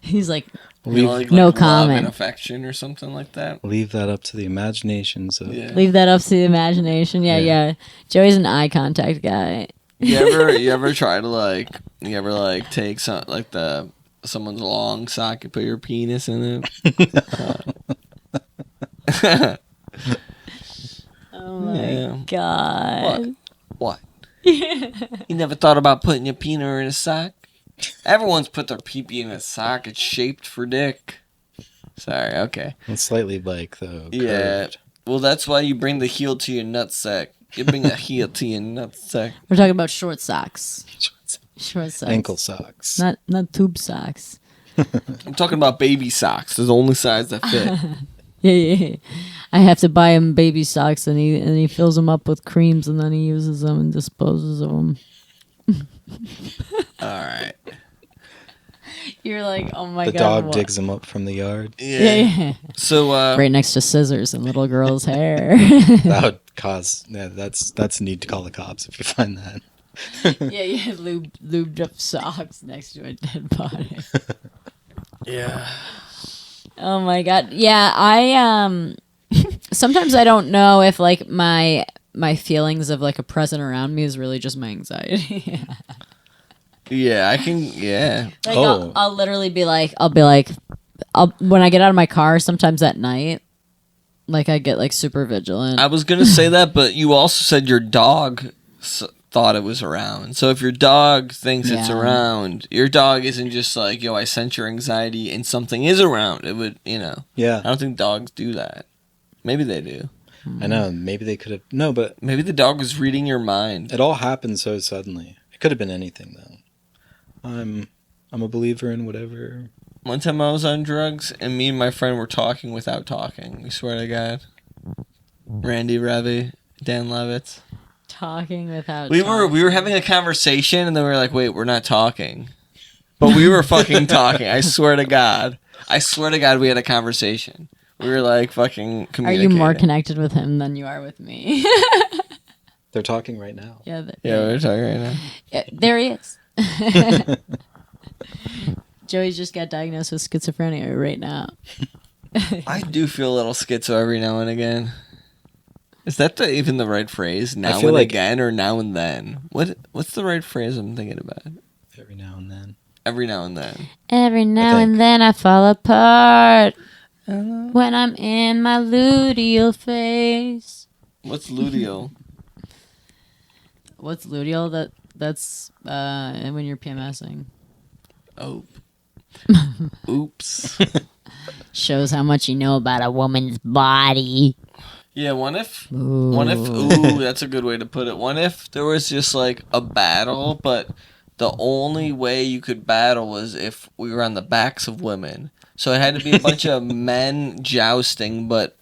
He's like, no love comment. and affection or something like that. Leave that up to the imaginations of. Yeah. Leave that up to the imagination. Yeah. Joey's an eye contact guy. You ever try to take someone's long sock and put your penis in it? Oh my god. What? You never thought about putting your penis in a sock? Everyone's put their pee-pee in a sock. It's shaped for dick. Sorry, okay. It's slightly like, though. Yeah. Curved. Well, that's why you bring the heel to your nutsack. You bring the heel to your nutsack. We're talking about short socks. Short socks. Ankle socks. Not tube socks. I'm talking about baby socks. They're the only size that fit. Yeah. I have to buy him baby socks, and he fills them up with creams, and then he uses them and disposes of them. All right. You're like, oh my The god. dog what? digs them up from the yard. Yeah. So, right next to scissors and little girl's hair. That would cause. Yeah, that's a need to call the cops if you find that. Yeah, lubed up socks next to a dead body. yeah. Oh my god. Yeah, I sometimes I don't know if like my feelings of like a present around me is really just my anxiety. Yeah, I can. Yeah. Like I'll literally be like, when I get out of my car, sometimes at night, like I get like super vigilant. I was gonna say that, but you also said your dog thought it was around. So if your dog thinks it's around, your dog isn't just like, yo, I sense your anxiety and something is around. It would, Yeah. I don't think dogs do that. Maybe they do. I know. Maybe they could have. No, but Maybe the dog was reading your mind. it all happened so suddenly. It could have been anything, though. I'm a believer in whatever. One time I was on drugs and me and my friend were talking without talking. We swear to God. Randy Revy, Dan Levitz. Talking without. We were having a conversation and then we were like, wait, we're not talking. But we were fucking talking. I swear to God. We had a conversation. We were like fucking communicating. Are you more connected with him than you are with me? They're talking right now. Yeah, we're talking right now. Yeah, there he is. Joey's just got diagnosed with schizophrenia right now. I do feel a little schizo every now and again. Is that even the right phrase? Now and again or now and then? What's the right phrase I'm thinking about? Every now and then. Every now and then. Every now and then I fall apart when I'm in my luteal phase. What's luteal? What's luteal? That's when you're PMSing. Oh. Oops. Shows how much you know about a woman's body. Yeah, ooh, that's a good way to put it. What if there was just like a battle, but the only way you could battle was if we were on the backs of women. So it had to be a bunch of men jousting, but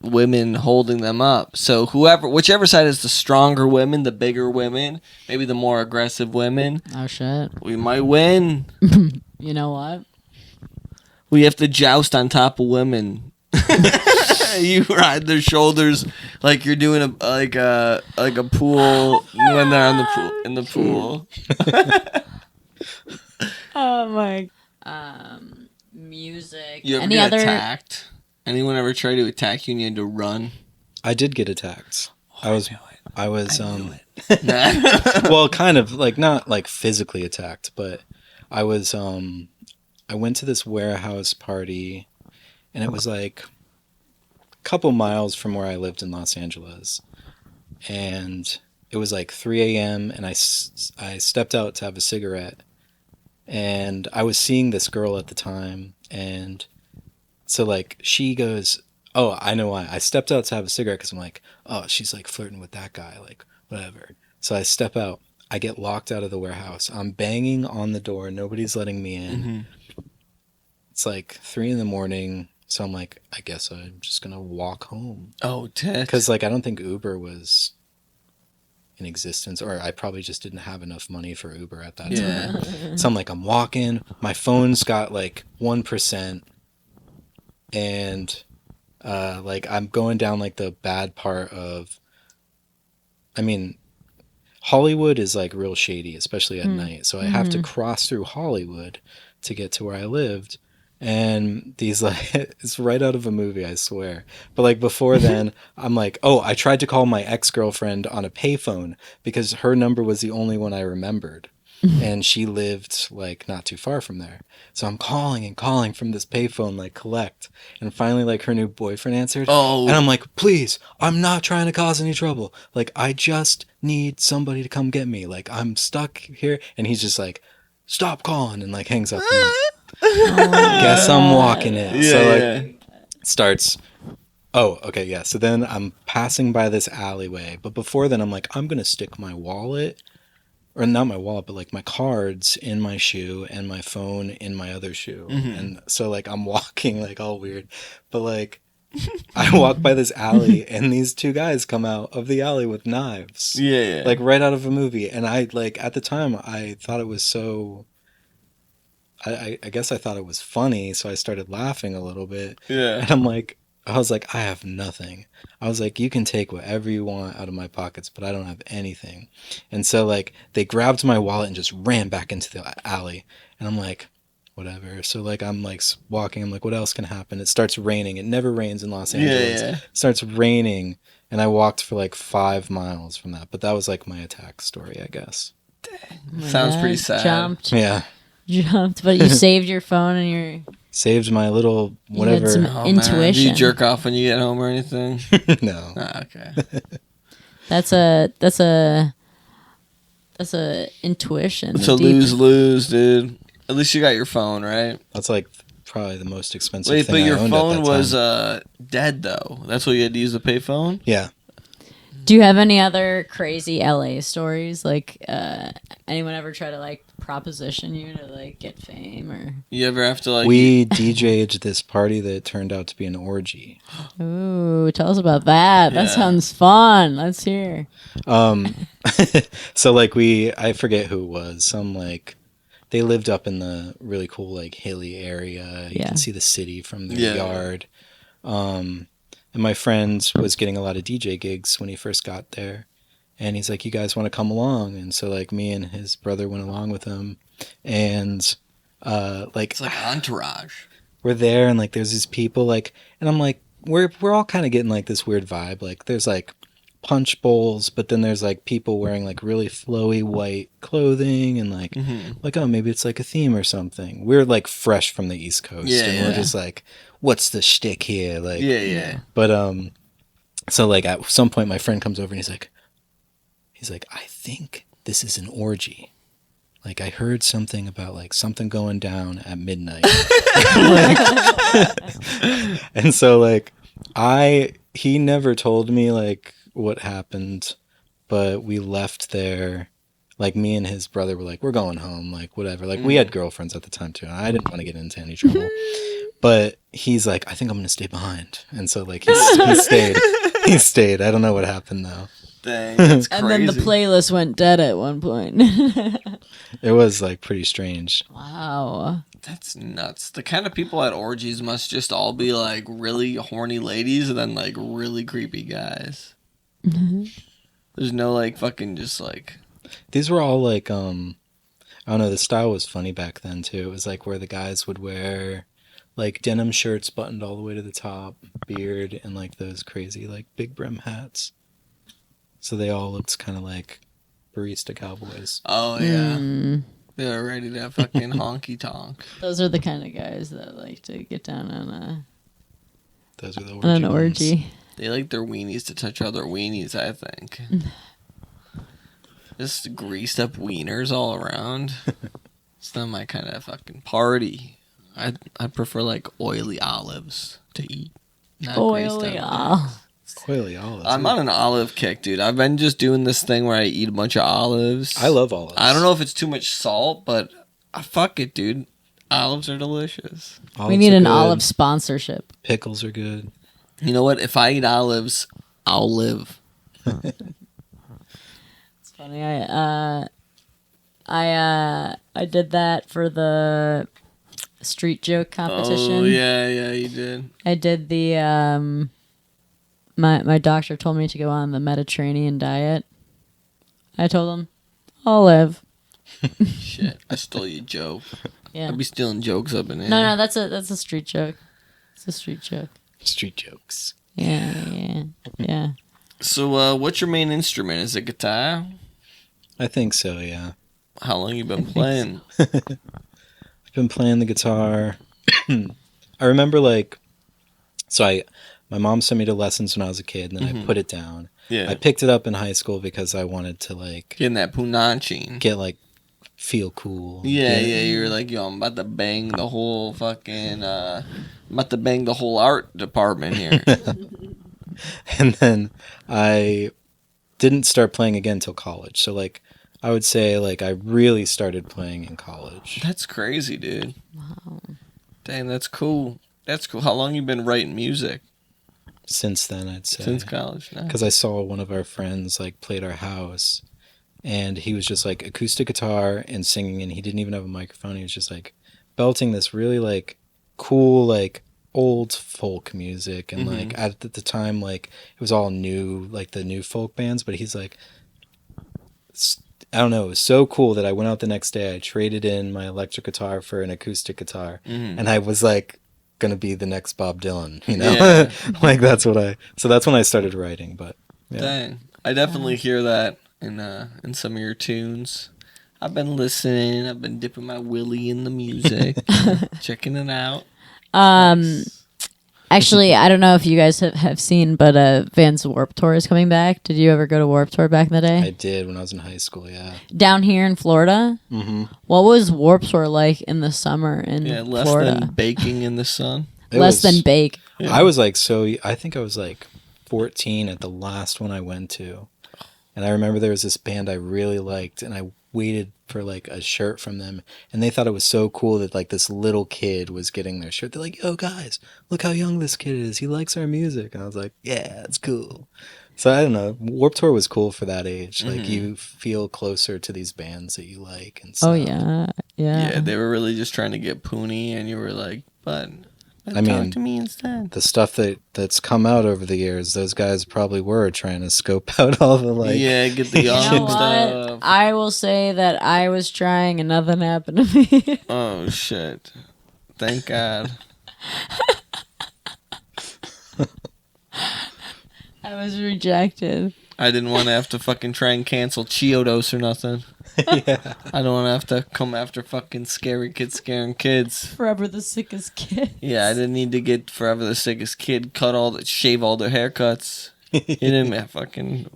women holding them up. So whichever side is the stronger women, the bigger women, maybe the more aggressive women. Oh shit. We might win. You know what? We have to joust on top of women. You ride their shoulders like you're doing a pool when they're in the pool. Oh my. Music. You ever get attacked? Anyone ever try to attack you and you had to run? I did get attacked. I was Nah. well, kind of like not like physically attacked, but I was I went to this warehouse party and it was like a couple miles from where I lived in Los Angeles. And it was like 3 a.m. and I stepped out to have a cigarette. And I was seeing this girl at the time. And so like she goes, oh, I know why. I stepped out to have a cigarette because I'm like, oh, she's like flirting with that guy, like whatever. So I step out. I get locked out of the warehouse. I'm banging on the door. Nobody's letting me in. Mm-hmm. it's like 3 a.m, so I'm like, I guess I'm just gonna walk home. Oh, tit. Because like I don't think Uber was in existence, or I probably just didn't have enough money for Uber at that time. So I'm like, I'm walking. My phone's got like 1%, and like I'm going down like the bad part of. I mean, Hollywood is like real shady, especially at night. So I have to cross through Hollywood to get to where I lived. And these like, it's right out of a movie, I swear. But like before then, I'm like, oh, I tried to call my ex-girlfriend on a payphone because her number was the only one I remembered. And she lived like not too far from there. So I'm calling and calling from this payphone, like collect. And finally like her new boyfriend answered. Oh. And I'm like, please, I'm not trying to cause any trouble. Like I just need somebody to come get me. Like I'm stuck here. And he's just like, stop calling, and like hangs up. Guess I'm walking it. Yeah, So like yeah. starts. Oh, okay, yeah. So then I'm passing by this alleyway. But before then I'm like, I'm going to stick my wallet. Or not my wallet, but like my cards in my shoe and my phone in my other shoe. And so like I'm walking like all weird. But like I walk by this alley and these two guys come out of the alley with knives. Yeah. Like right out of a movie. And I like at the time I thought it was so I guess I thought it was funny, so I started laughing a little bit. Yeah. And I was like, I have nothing. I was like, you can take whatever you want out of my pockets, but I don't have anything. And so like they grabbed my wallet and just ran back into the alley. And I'm like, whatever. So like I'm like walking. I'm like, what else can happen? It starts raining. It never rains in Los Angeles. Yeah. It starts raining. And I walked for like 5 miles from that. But that was like my attack story, I guess. Sounds pretty sad. Jumped, but you saved your phone and your. Saved my little You had whatever. some Man. Do intuition. you jerk off when you get home or anything? No. Ah, okay. That's a intuition. It's a deep- lose-lose, dude. At least you got your phone, right? That's like probably the most expensive Wait, thing but I your owned at phone that was time. dead, though. That's what you had to use the payphone? Yeah. Do you have any other crazy LA stories? Like, anyone ever try to like proposition you to like get fame or? You ever have to, like... We DJ'd this party that turned out to be an orgy. Ooh, tell us about that. That Yeah. sounds fun. Let's hear. So like I forget who it was. Some like they lived up in the really cool like hilly area. You Yeah. can see the city from their Yeah. yard. And my friend was getting a lot of DJ gigs when he first got there. And he's like, you guys want to come along? And so like me and his brother went along with him. And like It's like Entourage. we're there and like there's these people like, and I'm like, we're all kind of getting like this weird vibe. Like there's like punch bowls, but then there's like people wearing like really flowy white clothing and like like, oh, maybe it's like a theme or something. We're like fresh from the East Coast. Yeah, and we're yeah. just like, what's the shtick here? Like Yeah. but so like at some point my friend comes over and he's like, I think this is an orgy. Like I heard something about like something going down at midnight. And so like he never told me like what happened, but we left there. Like me and his brother were like, we're going home, like whatever. Like we had girlfriends at the time too. And I didn't want to get into any trouble. But he's like, I think I'm going to stay behind. And so like he stayed. He stayed. I don't know what happened though. Dang, that's crazy. And then the playlist went dead at one point. It was like pretty strange. Wow. That's nuts. The kind of people at orgies must just all be like really horny ladies and then like really creepy guys. There's no like fucking just like... These were all like, I don't know, the style was funny back then too. It was like where the guys would wear like denim shirts buttoned all the way to the top, beard, and like those crazy like big brim hats. So they all looked kind of like barista cowboys. Oh, yeah. They're ready to fucking honky tonk. Those are the kind of guys that like to get down Those are the on an ones. orgy. They like their weenies to touch other weenies, I think. Just greased up wieners all around. It's not my kind of fucking party. I prefer like oily olives to eat. Not greased Oily. up. Oily olives. I'm on an olive kick, dude. I've been just doing this thing where I eat a bunch of olives. I love olives. I don't know if it's too much salt, but fuck it, dude. Olives are delicious. We Olives need are an good. olive sponsorship. Pickles are good. You know what? If I eat olives, I'll live. It's funny. I did that for the street joke competition. Oh yeah, you did. I did the my doctor told me to go on the Mediterranean diet. I told him, I'll live. Shit, I stole your joke. Yeah. I'd be stealing jokes up in here. No, that's a street joke. It's a street joke. Street jokes. Yeah. So, what's your main instrument? Is it guitar? I think so, yeah. How long you been playing? I've been playing the guitar. I remember my mom sent me to lessons when I was a kid, and then I put it down. Yeah, I picked it up in high school because I wanted to getting that punaching. feel cool. Yeah, you were like, yo, I'm about to bang the whole fucking, I'm about to bang the whole art department here. And then I didn't start playing again until college. So I would say I really started playing in college. That's crazy, dude. Wow. Dang, that's cool. That's cool. How long you been writing music? Since then, I'd say. Since college, nice. Because I saw one of our friends play at our house, and he was just acoustic guitar and singing, and he didn't even have a microphone. He was just belting this really cool old folk music, and at the time it was all new, the new folk bands. But he's I don't know, it was so cool that I went out the next day. I traded in my electric guitar for an acoustic guitar, and I was gonna be the next Bob Dylan, you know. Yeah. So that's when I started writing. But yeah. Dang, I definitely hear that in some of your tunes. I've been listening. I've been dipping my willy in the music, checking it out. Actually, I don't know if you guys have seen, but Vans Warped Tour is coming back. Did you ever go to Warped Tour back in the day? I did when I was in high school, yeah. Down here in Florida? Mm-hmm. What was Warped Tour like in the summer in Less Florida? than baking in the sun. Less than bake. Yeah. I was I think I was 14 at the last one I went to. And I remember there was this band I really liked, and I waited for a shirt from them, and they thought it was so cool that this little kid was getting their shirt. They're like, yo guys, look how young this kid is. He likes our music. And I was like, yeah, it's cool. So I don't know. Warped Tour was cool for that age. You feel closer to these bands that you like and stuff. Oh, yeah. Yeah, they were really just trying to get Pooney, and you were like, but I mean, talk to me instead. The stuff that's come out over the years, those guys probably were trying to scope out all the get the You young know what? stuff. I will say that I was trying and nothing happened to me. Oh shit! Thank God. I was rejected. I didn't want to have to fucking try and cancel Chiodos or nothing. Yeah. I don't want to have to come after fucking scary kids scaring kids. Forever the sickest kid. Yeah, I didn't need to get forever the sickest kid, shave all their haircuts. He didn't fucking.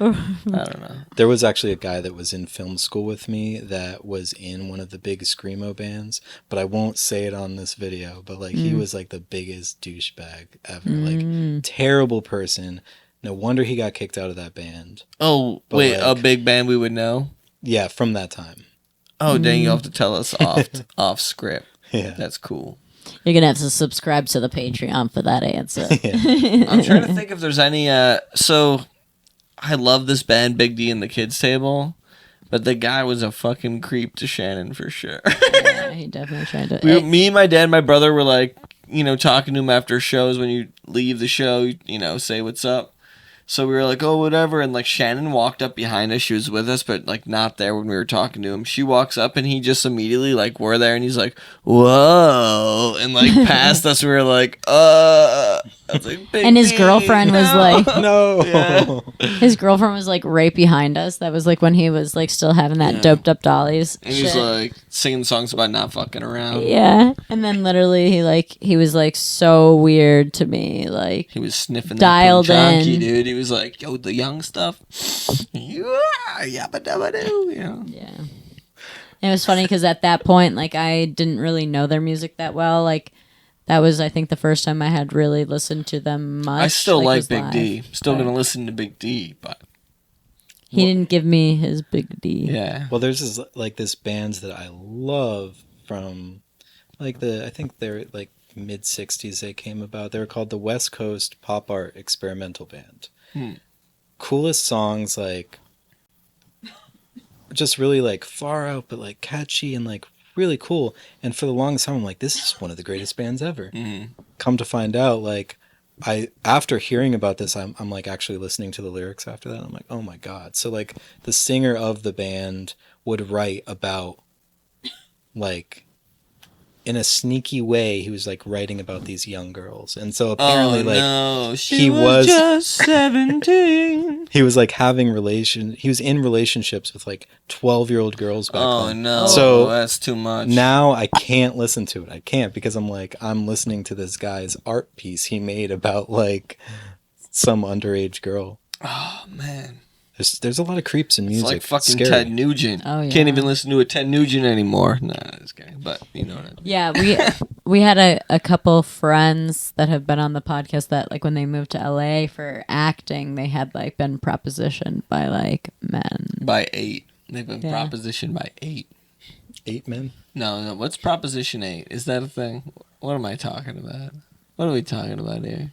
I don't know. There was actually a guy that was in film school with me that was in one of the big screamo bands, but I won't say it on this video, but he was the biggest douchebag ever. Terrible person. No wonder he got kicked out of that band. Oh, But, wait, a big band we would know? Yeah, from that time. Oh, dang, you have to tell us off script. Yeah. That's cool. You're going to have to subscribe to the Patreon for that answer. I'm trying to think if there's any, so I love this band, Big D and the Kids Table, but the guy was a fucking creep to Shannon for sure. Yeah, he definitely tried to. Me, my dad, and my brother were talking to him after shows when you leave the show, say what's up. So we were like, oh, whatever. And Shannon walked up behind us. She was with us, but not there when we were talking to him. She walks up and he just immediately we're there and he's like, whoa. And passed us. We were like, I was like, Big And his D, girlfriend was like, No. Yeah. his girlfriend was right behind us. That was when he was still having that doped up dollies. And he was singing songs about not fucking around. Yeah. And then literally he was so weird to me. He was sniffing Dialed that punchonky, in. dude. He was like, yo, the young stuff. Yabba dabba doo. Yeah. It was funny because at that point, I didn't really know their music that well. That was, I think, the first time I had really listened to them much. I still like Big live. D. Still Right. gonna listen to Big D, but He didn't give me his Big D. yeah. Well, there's this bands that I love from like I think they're like mid 60s they came about. They were called the West Coast Pop Art Experimental Band. Coolest songs, like just really like far out but like catchy and like really cool. And for the longest time I'm like, this is one of the greatest bands ever. Come to find out, like after hearing about this, I'm like actually listening to the lyrics after that. I'm like, oh my god. So like the singer of the band would write about, like, in a sneaky way, he was like writing about these young girls. And so apparently he was just 17. He was like he was in relationships with like 12-year-old girls back then. No. So that's too much. now I can't listen to it. I can't, because I'm listening to this guy's art piece he made about like some underage girl. Oh man. There's a lot of creeps in music. It's like fucking scary. Ted Nugent. Oh, yeah. Can't even listen to a Ted Nugent anymore. Nah, it's scary, but you know what I mean. Yeah, we had a couple friends that have been on the podcast that, like, when they moved to LA for acting, they had like been propositioned by like men. By 8. They've been Yeah. propositioned by 8. 8 men? No. What's Proposition 8? Is that a thing? What am I talking about? What are we talking about here?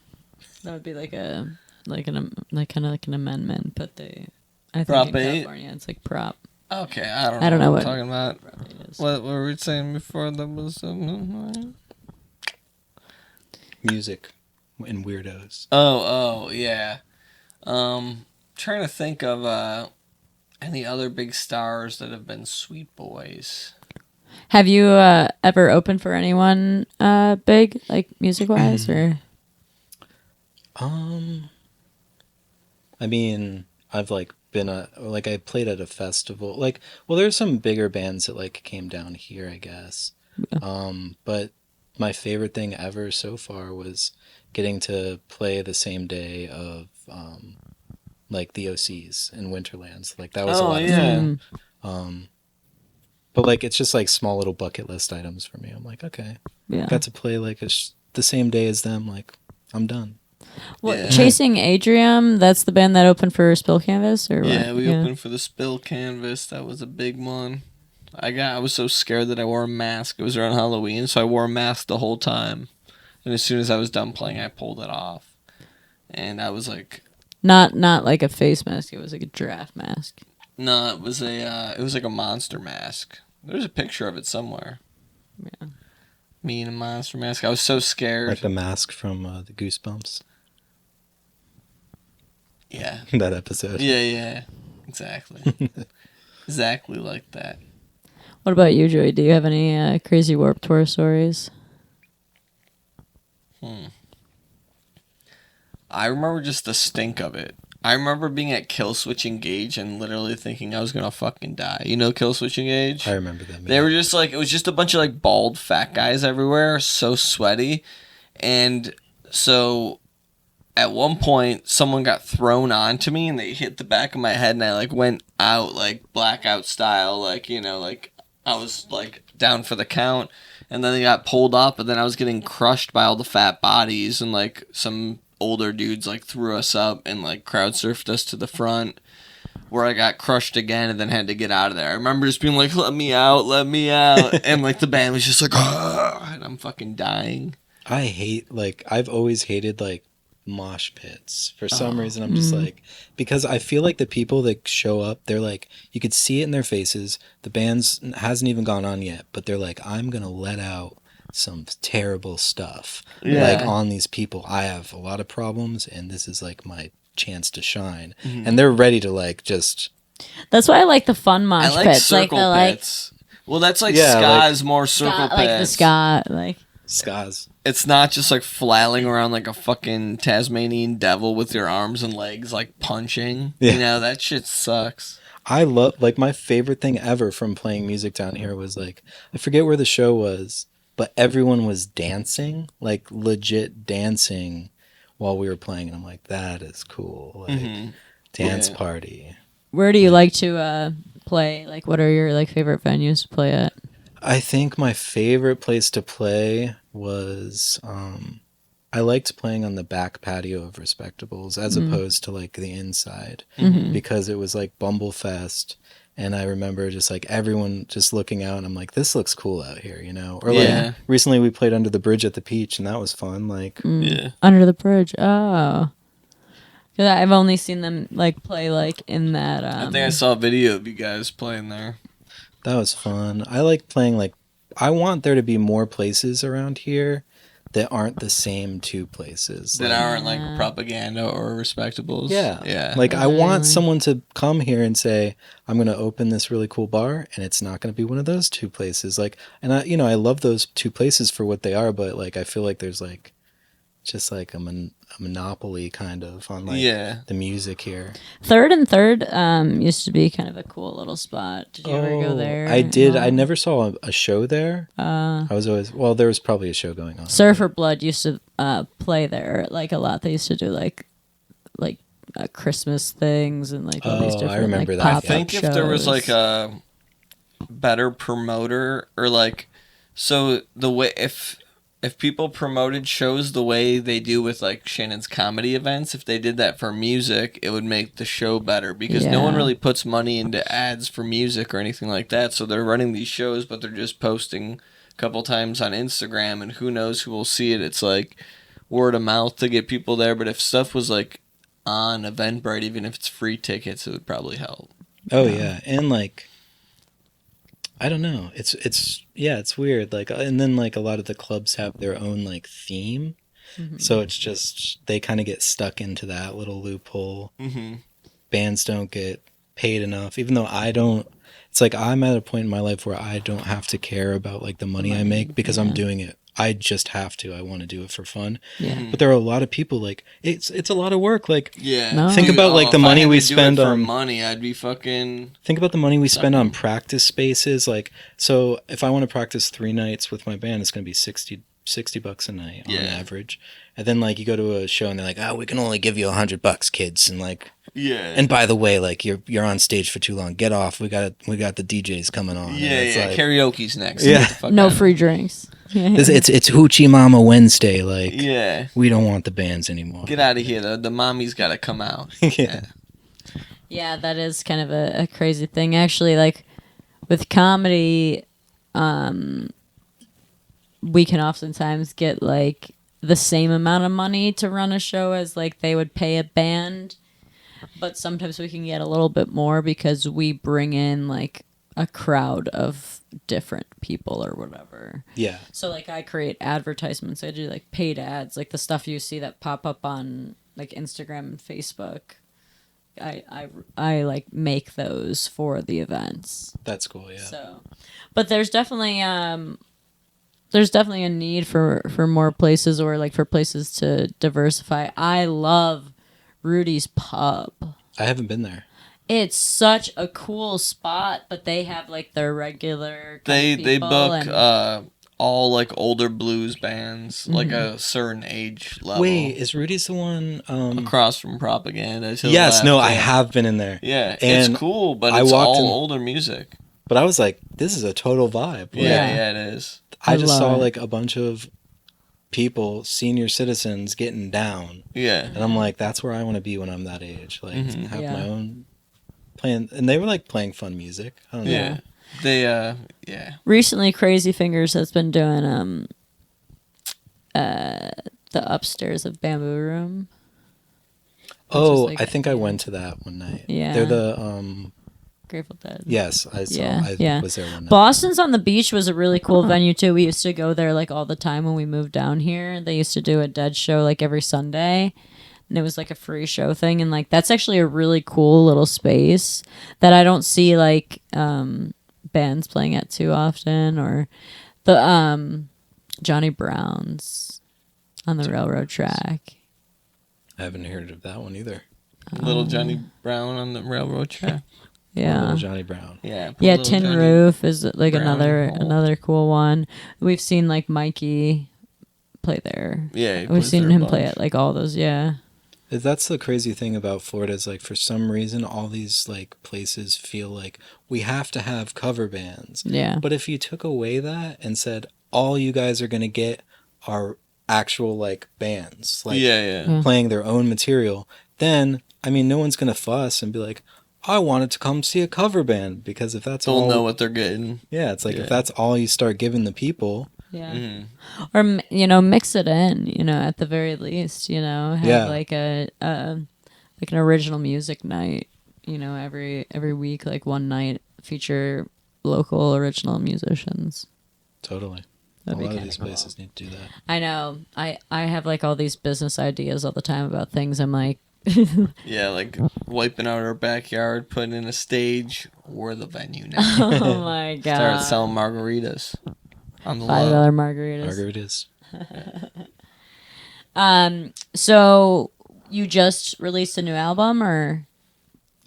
That would be like kind of like an amendment, but I think Prop in 8? California it's like prop. Okay, I don't know what we're talking about. Prop 8 is. What were we saying before? That was Music and weirdos. Oh, yeah. Trying to think of any other big stars that have been sweet boys. Have you ever opened for anyone big, like music wise, or? I mean, I've like been I played at a festival. Like, well, there's some bigger bands that like came down here, I guess. Yeah. But my favorite thing ever so far was getting to play the same day of like the OCs in Winterlands. Like that was a lot of fun. But like it's just like small little bucket list items for me. I'm like, okay, Yeah. got to play like the same day as them. Like I'm done. What, Yeah. Chasing Adriam, that's the band that opened for Spill Canvas, or Yeah, what? we opened for the Spill Canvas. That was a big one. I was so scared that I wore a mask. It was around Halloween, so I wore a mask the whole time. And as soon as I was done playing, I pulled it off. And I was like, Not like a face mask. It was like a giraffe mask. no, it was like a monster mask. There's a picture of it somewhere. Yeah. Me in a monster mask. I was so scared. Like the mask from the Goosebumps. Yeah. That episode. Yeah. Exactly. Exactly like that. What about you, Joey? Do you have any crazy Warped Tour stories? I remember just the stink of it. I remember being at Killswitch Engage and literally thinking I was gonna fucking die. You know Killswitch Engage? I remember that. They were just like, it was just a bunch of like bald fat guys everywhere, so sweaty. And so at one point someone got thrown onto me and they hit the back of my head and I like went out like blackout style, like, you know, like I was like down for the count, and then they got pulled up and then I was getting crushed by all the fat bodies, and like some older dudes like threw us up and like crowd surfed us to the front, where I got crushed again and then had to get out of there. I remember just being like, let me out. And like the band was just like, "Argh," and I'm fucking dying. I've always hated like mosh pits for some reason. I'm just like, because I feel like the people that show up, they're like, you could see it in their faces. The band's hasn't even gone on yet, but they're like, I'm going to let out some terrible stuff like on these people. I have a lot of problems and this is like my chance to shine. And they're ready to like just. That's why I like the fun mosh I like pits. circle like the, pits. Well, that's like Yeah, ska's more circle ska, pits. like the ska, like. Skas. It's not just like flailing around like a fucking Tasmanian devil with your arms and legs like punching. Yeah. You know, that shit sucks. I love, like, my favorite thing ever from playing music down here was like, I forget where the show was, but everyone was dancing, like legit dancing while we were playing. And I'm like, that is cool. Like, dance party. Where do you like to play? Like, what are your like favorite venues to play at? I think my favorite place to play was I liked playing on the back patio of Respectables as opposed to like the inside because it was like Bumblefest And I remember just like everyone just looking out, and I'm like, this looks cool out here, you know? Or Yeah. like recently we played Under the Bridge at the Peach, and that was fun. Like, Yeah. Under the Bridge. Oh. 'Cause I've only seen them like play like in that. I think I saw a video of you guys playing there. that was fun. I like playing like, I want there to be more places around here that aren't the same two places. That Like, aren't like propaganda or respectables. yeah. Yeah. Like, I want Really? someone to come here and say, I'm going to open this really cool bar, and it's not going to be one of those two places. Like, and I, you know, I love those two places for what they are, but like, I feel like there's like, just like a monopoly kind of on like Yeah. the music here. Third and Third used to be kind of a cool little spot. Did you ever go there? I did. No? I never saw a show there. I was always, well, there was probably a show going on. Surfer Blood used to play there like a lot. They used to do like Christmas things and like all these Oh, I different remember like, that. pop-up I think if there was shows. like a better promoter or like, so the way if people promoted shows the way they do with like Shannon's comedy events, if they did that for music, it would make the show better because no one Yeah. really puts money into ads for music or anything like that. So they're running these shows, but they're just posting a couple times on Instagram, and who knows who will see it. It's like word of mouth to get people there. But if stuff was like on Eventbrite, even if it's free tickets, it would probably help. Oh yeah, and like, I don't know. It's yeah, it's weird. Like, and then like a lot of the clubs have their own like theme, so it's just they kind of get stuck into that little loophole. Mm-hmm. Bands don't get paid enough, even though I don't. It's like I'm at a point in my life where I don't have to care about like the money I make because I'm doing it. I just have to. I want to do it for fun. Yeah. But there are a lot of people like it's a lot of work. Like Yeah. No. Think about, like, the if I money had we to do it spend for on- money. I'd be fucking. think about the money we spend on practice spaces. Like, so if I want to practice 3 nights with my band, it's going to be $60 a night on Yeah. average. And then like you go to a show and they're like, oh, we can only give you $100, kids. And like, Yeah. and by the way, like you're on stage for too long. Get off. We got the DJs coming on. And yeah, it's yeah. like, Karaoke's next. Yeah. Get the fuck No out. free drinks. Yeah. it's Hoochie Mama Wednesday. Like, Yeah. we don't want the bands anymore. Get out of here. The mommy's got to come out. Yeah. Yeah, that is kind of a crazy thing. Actually, like with comedy, we can oftentimes get like the same amount of money to run a show as like they would pay a band, but sometimes we can get a little bit more because we bring in like a crowd of different people or whatever. Yeah. So like I create advertisements. I do like paid ads, like the stuff you see that pop up on like Instagram and Facebook. I like make those for the events. That's cool. Yeah. So, but there's definitely a need for more places or like for places to diversify. I love Rudy's Pub. I haven't been there. It's such a cool spot, but they have like their regular kind of They people book and- all like older blues bands, like a certain age level. Wait, is Rudy's the one? Across from Propaganda. To the Yes. left, No, yeah. I have been in there. Yeah, And it's cool, but I it's walked all in- older music. But I was like, this is a total vibe. Like, Yeah, it is. I just love saw it. like a bunch of people, senior citizens, getting down, Yeah. and I'm like, that's where I want to be when I'm that age. Like, Mhm. have Yeah. my own playing, and they were like playing fun music. I don't know. Yeah. They yeah. Recently, Crazy Fingers has been doing the upstairs of Bamboo Room. Oh, like- I think I went to that one night. Yeah. They're the Grateful Dead. yes, I saw. Yeah, I yeah. was there one night. Boston's on the Beach was a really cool venue too. We used to go there like all the time when we moved down here. They used to do a Dead show like every Sunday, and it was like a free show thing. And like that's actually a really cool little space that I don't see like bands playing at too often. Or the Johnny Brown's on the railroad track. I haven't heard of that one either. Little Johnny Brown on the railroad track. Yeah. Little Johnny Brown. Yeah. put Yeah, Little Tin Johnny- Roof is like Brown another Hall. another cool one. We've seen like Mikey play there. Yeah. he We've plays seen there a him play bunch. at like all those. Yeah, That's the crazy thing about Florida is like for some reason all these like places feel like we have to have cover bands. yeah, But if you took away that and said all you guys are gonna get are actual like bands, like Yeah. Yeah. playing their own material, then I mean no one's gonna fuss and be like, I wanted to come see a cover band, because if that's They'll all, know what they're getting. yeah, it's like Yeah. if that's all you start giving the people, Yeah. Mhm. Or mix it in, at the very least, have Yeah. like a like an original music night, every week, like one night feature local original musicians. totally. That'd A be lot of kinda these cool. places need to do that. I know. I have like all these business ideas all the time about things. I'm like, Yeah, like wiping out our backyard, putting in a stage. We're the venue now. oh my god, Start selling margaritas on the $5 low. margaritas. Margaritas. So you just released a new album, or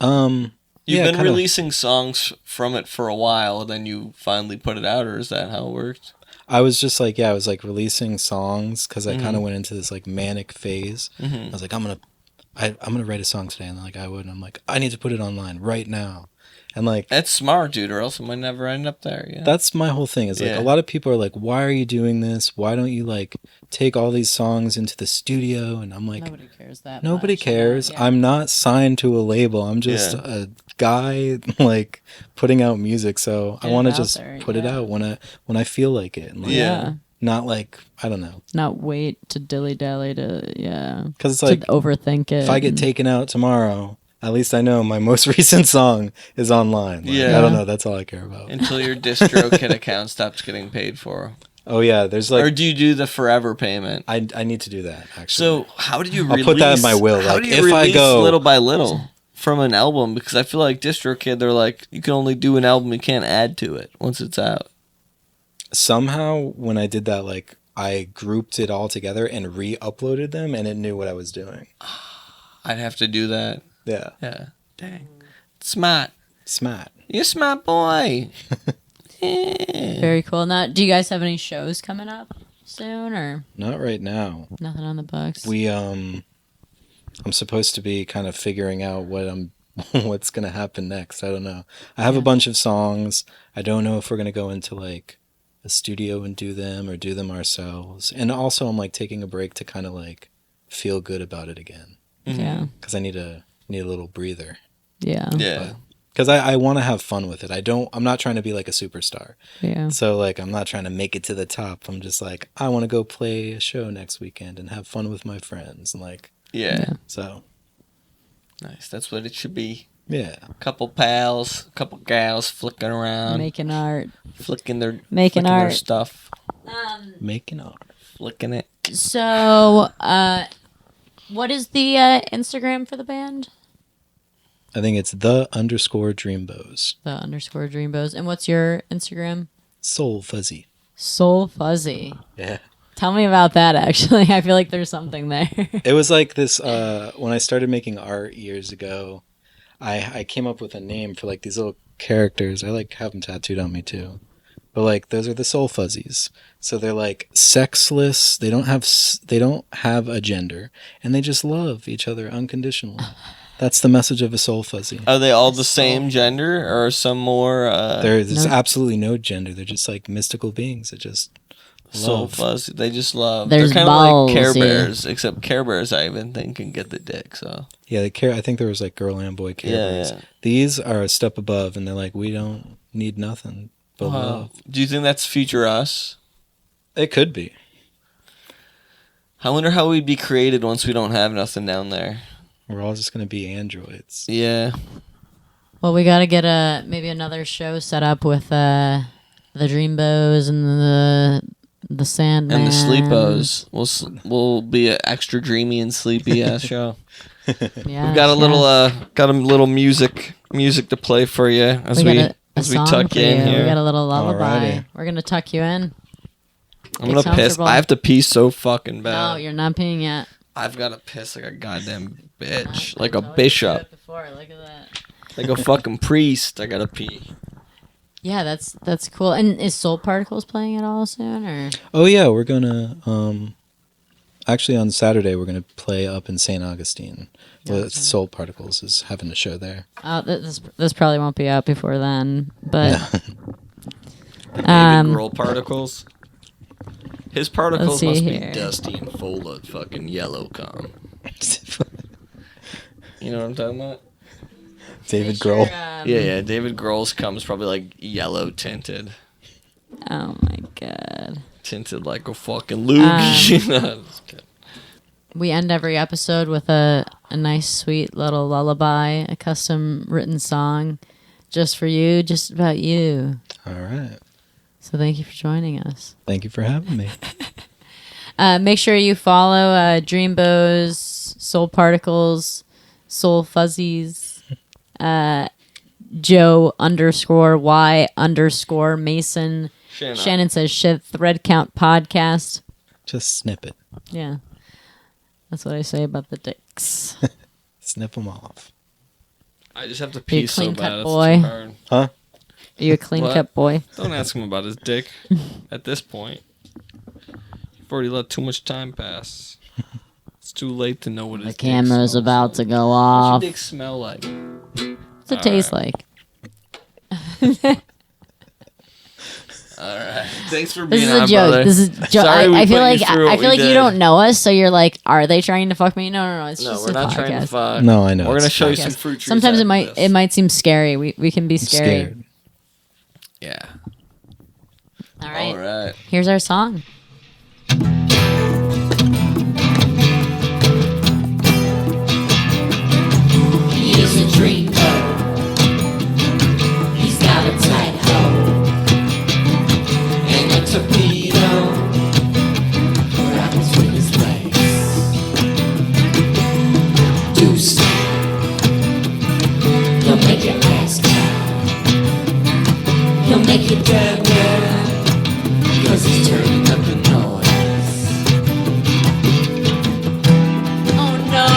You've yeah, been kinda. releasing songs from it for a while, and then you finally put it out, or is that how it worked? I was just like, I was like releasing songs because I kind Mhm. of went into this like manic phase. Mm-hmm. I was like, I'm gonna write a song today, and like I would, and I'm like, I need to put it online right now, and like That's smart, dude, or else it might never end up there. Yeah. that's my whole thing. Is like Yeah. a lot of people are like, why are you doing this? Why don't you like take all these songs into the studio? And I'm like, nobody cares that. nobody much, cares. Yeah. I'm not signed to a label. I'm just Yeah. a guy like putting out music. So Get I want it to out just there, put it yeah. out when I feel like it. And like, Yeah. not like, I don't know. Not wait to dilly dally to Because it's like, to overthink it. if I get and- taken out tomorrow, at least I know my most recent song is online. Like, Yeah. I don't know. That's all I care about. Until your DistroKid account stops getting paid for. Oh yeah. There's like, Or do you do the forever payment? I need to do that actually. So how do you I'll release? put that in my will, How like, do you if I release go- little by little from an album? Because I feel like DistroKid, they're like, you can only do an album, you can't add to it once it's out. somehow when I did that, like I grouped it all together and re-uploaded them, and it knew what I was doing. I'd have to do that. Yeah, Yeah. Dang. Smart. smart. You're a smart boy. Yeah. Very cool. Now, do you guys have any shows coming up soon, or Not right now. nothing on the books? I'm supposed to be kind of figuring out what's gonna happen next. I don't know. I have a bunch of songs. I don't know if we're gonna go into like a studio and do them or do them ourselves. And also, I'm like taking a break to kind of like feel good about it again, Yeah, because I need a little breather. yeah, Yeah. Because I want to have fun with it. I'm not trying to be like a superstar. yeah. So like I'm not trying to make it to the top. I'm just like, I want to go play a show next weekend and have fun with my friends, and like, Yeah. so Nice. That's what it should be. yeah. Couple pals, couple gals flicking around, Making art. flicking their Making their art. stuff, Making art. flicking it. So, what is the Instagram for the band? I think it's _Dreambows. The _Dreambows. And what's your Instagram? Soul Fuzzy. Soul Fuzzy. Yeah. Tell me about that, actually. I feel like there's something there. It was like this, when I started making art years ago, I came up with a name for like these little characters. I like have them tattooed on me too. But like those are the Soul Fuzzies. So they're like sexless. They don't have a gender, and they just love each other unconditionally. That's the message of a Soul Fuzzy. Are they all the same gender, or are some more There's No. absolutely no gender. They're just like mystical beings that just soul love. fuzzy? They just love. There's They're kind of like Care balls, yeah. Bears, except Care Bears I even think can get the dick. So Yeah, they care. I think there was like girl and boy Care Yeah, Bears. yeah. These are a step above, and they're like, we don't need nothing but Wow. love. Do you think that's future us? It could be. I wonder how we'd be created once we don't have nothing down there. We're all just gonna be androids. Yeah. Well, we got to get maybe another show set up with the Dreambows and the Sandman. And the Sleepos. We'll be an extra dreamy and sleepy ass show. Yeah, We've got a little music to play for you as we got a song tuck for you in you. here. We got a little lullaby. Alrighty. We're gonna tuck you in. I'm Get gonna piss. comfortable. I have to pee so fucking bad. No, you're not peeing yet. I've got to piss like a goddamn bitch, I like a told you to do bishop, it before. Look at that. like a fucking priest. I gotta pee. Yeah, that's cool. And is Soul Particles playing at all soon, or? Oh yeah, we're gonna actually on Saturday we're gonna play up in St. Augustine. Well, Soul Particles is having a show there. Oh, this probably won't be out before then, but The David Um, Grohl particles. His particles see must here. be dusty and full of fucking yellow cum. You know what I'm talking about? David Grohl. Yeah. David Grohl's comes probably like yellow tinted. Oh my god. Tinted like a fucking loogie. No, just kidding. We end every episode with a nice, sweet little lullaby, a custom written song just for you, just about you. All right. So thank you for joining us. Thank you for having me. Make sure you follow Dreambows, Soul Particles, Soul Fuzzies, Joe_Y_Mason. Shannon says shit, Thread Count Podcast. Just snip it. Yeah. That's what I say about the dicks. Snip them off. I just have to You pee a so clean bad. cut It's boy? too hard. Huh? Are you a clean What? cut boy? Don't ask him about his dick at this point. You've already let too much time pass. It's too late to know what his The dick camera's smells about like. to go What's off. your dick smell like? What's it taste like? All right. Thanks for This being is a on, joke. brother. This is joke. Sorry we I feel put like you through what we you did. don't know us, so you're like, are they trying to fuck me? No. It's No, just we're a not podcast. trying to fuck. No, I know. We're gonna it's show you Podcast. some fruit trees. Sometimes out of this. it might seem scary. We can be I'm scary. scared. Yeah. All right. All right. Here's our song. He is a dreambow. He's got a tight hoe and a torpedo wrapped between his legs. Do stop. He'll make your ass clap. He'll make you dead mad 'cause he's turning up the noise. Oh no.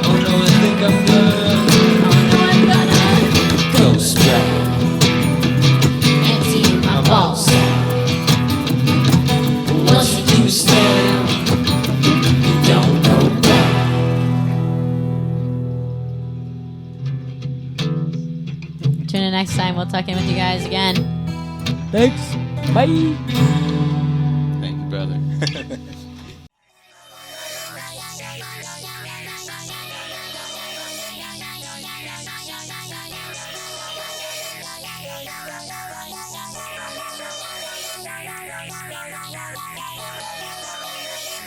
Oh no, I think I'm gonna. Go straight. Empty my ball sack. Once you do stand, you don't go back. Tune in next time. We'll talk in with you guys again. Thank you, brother.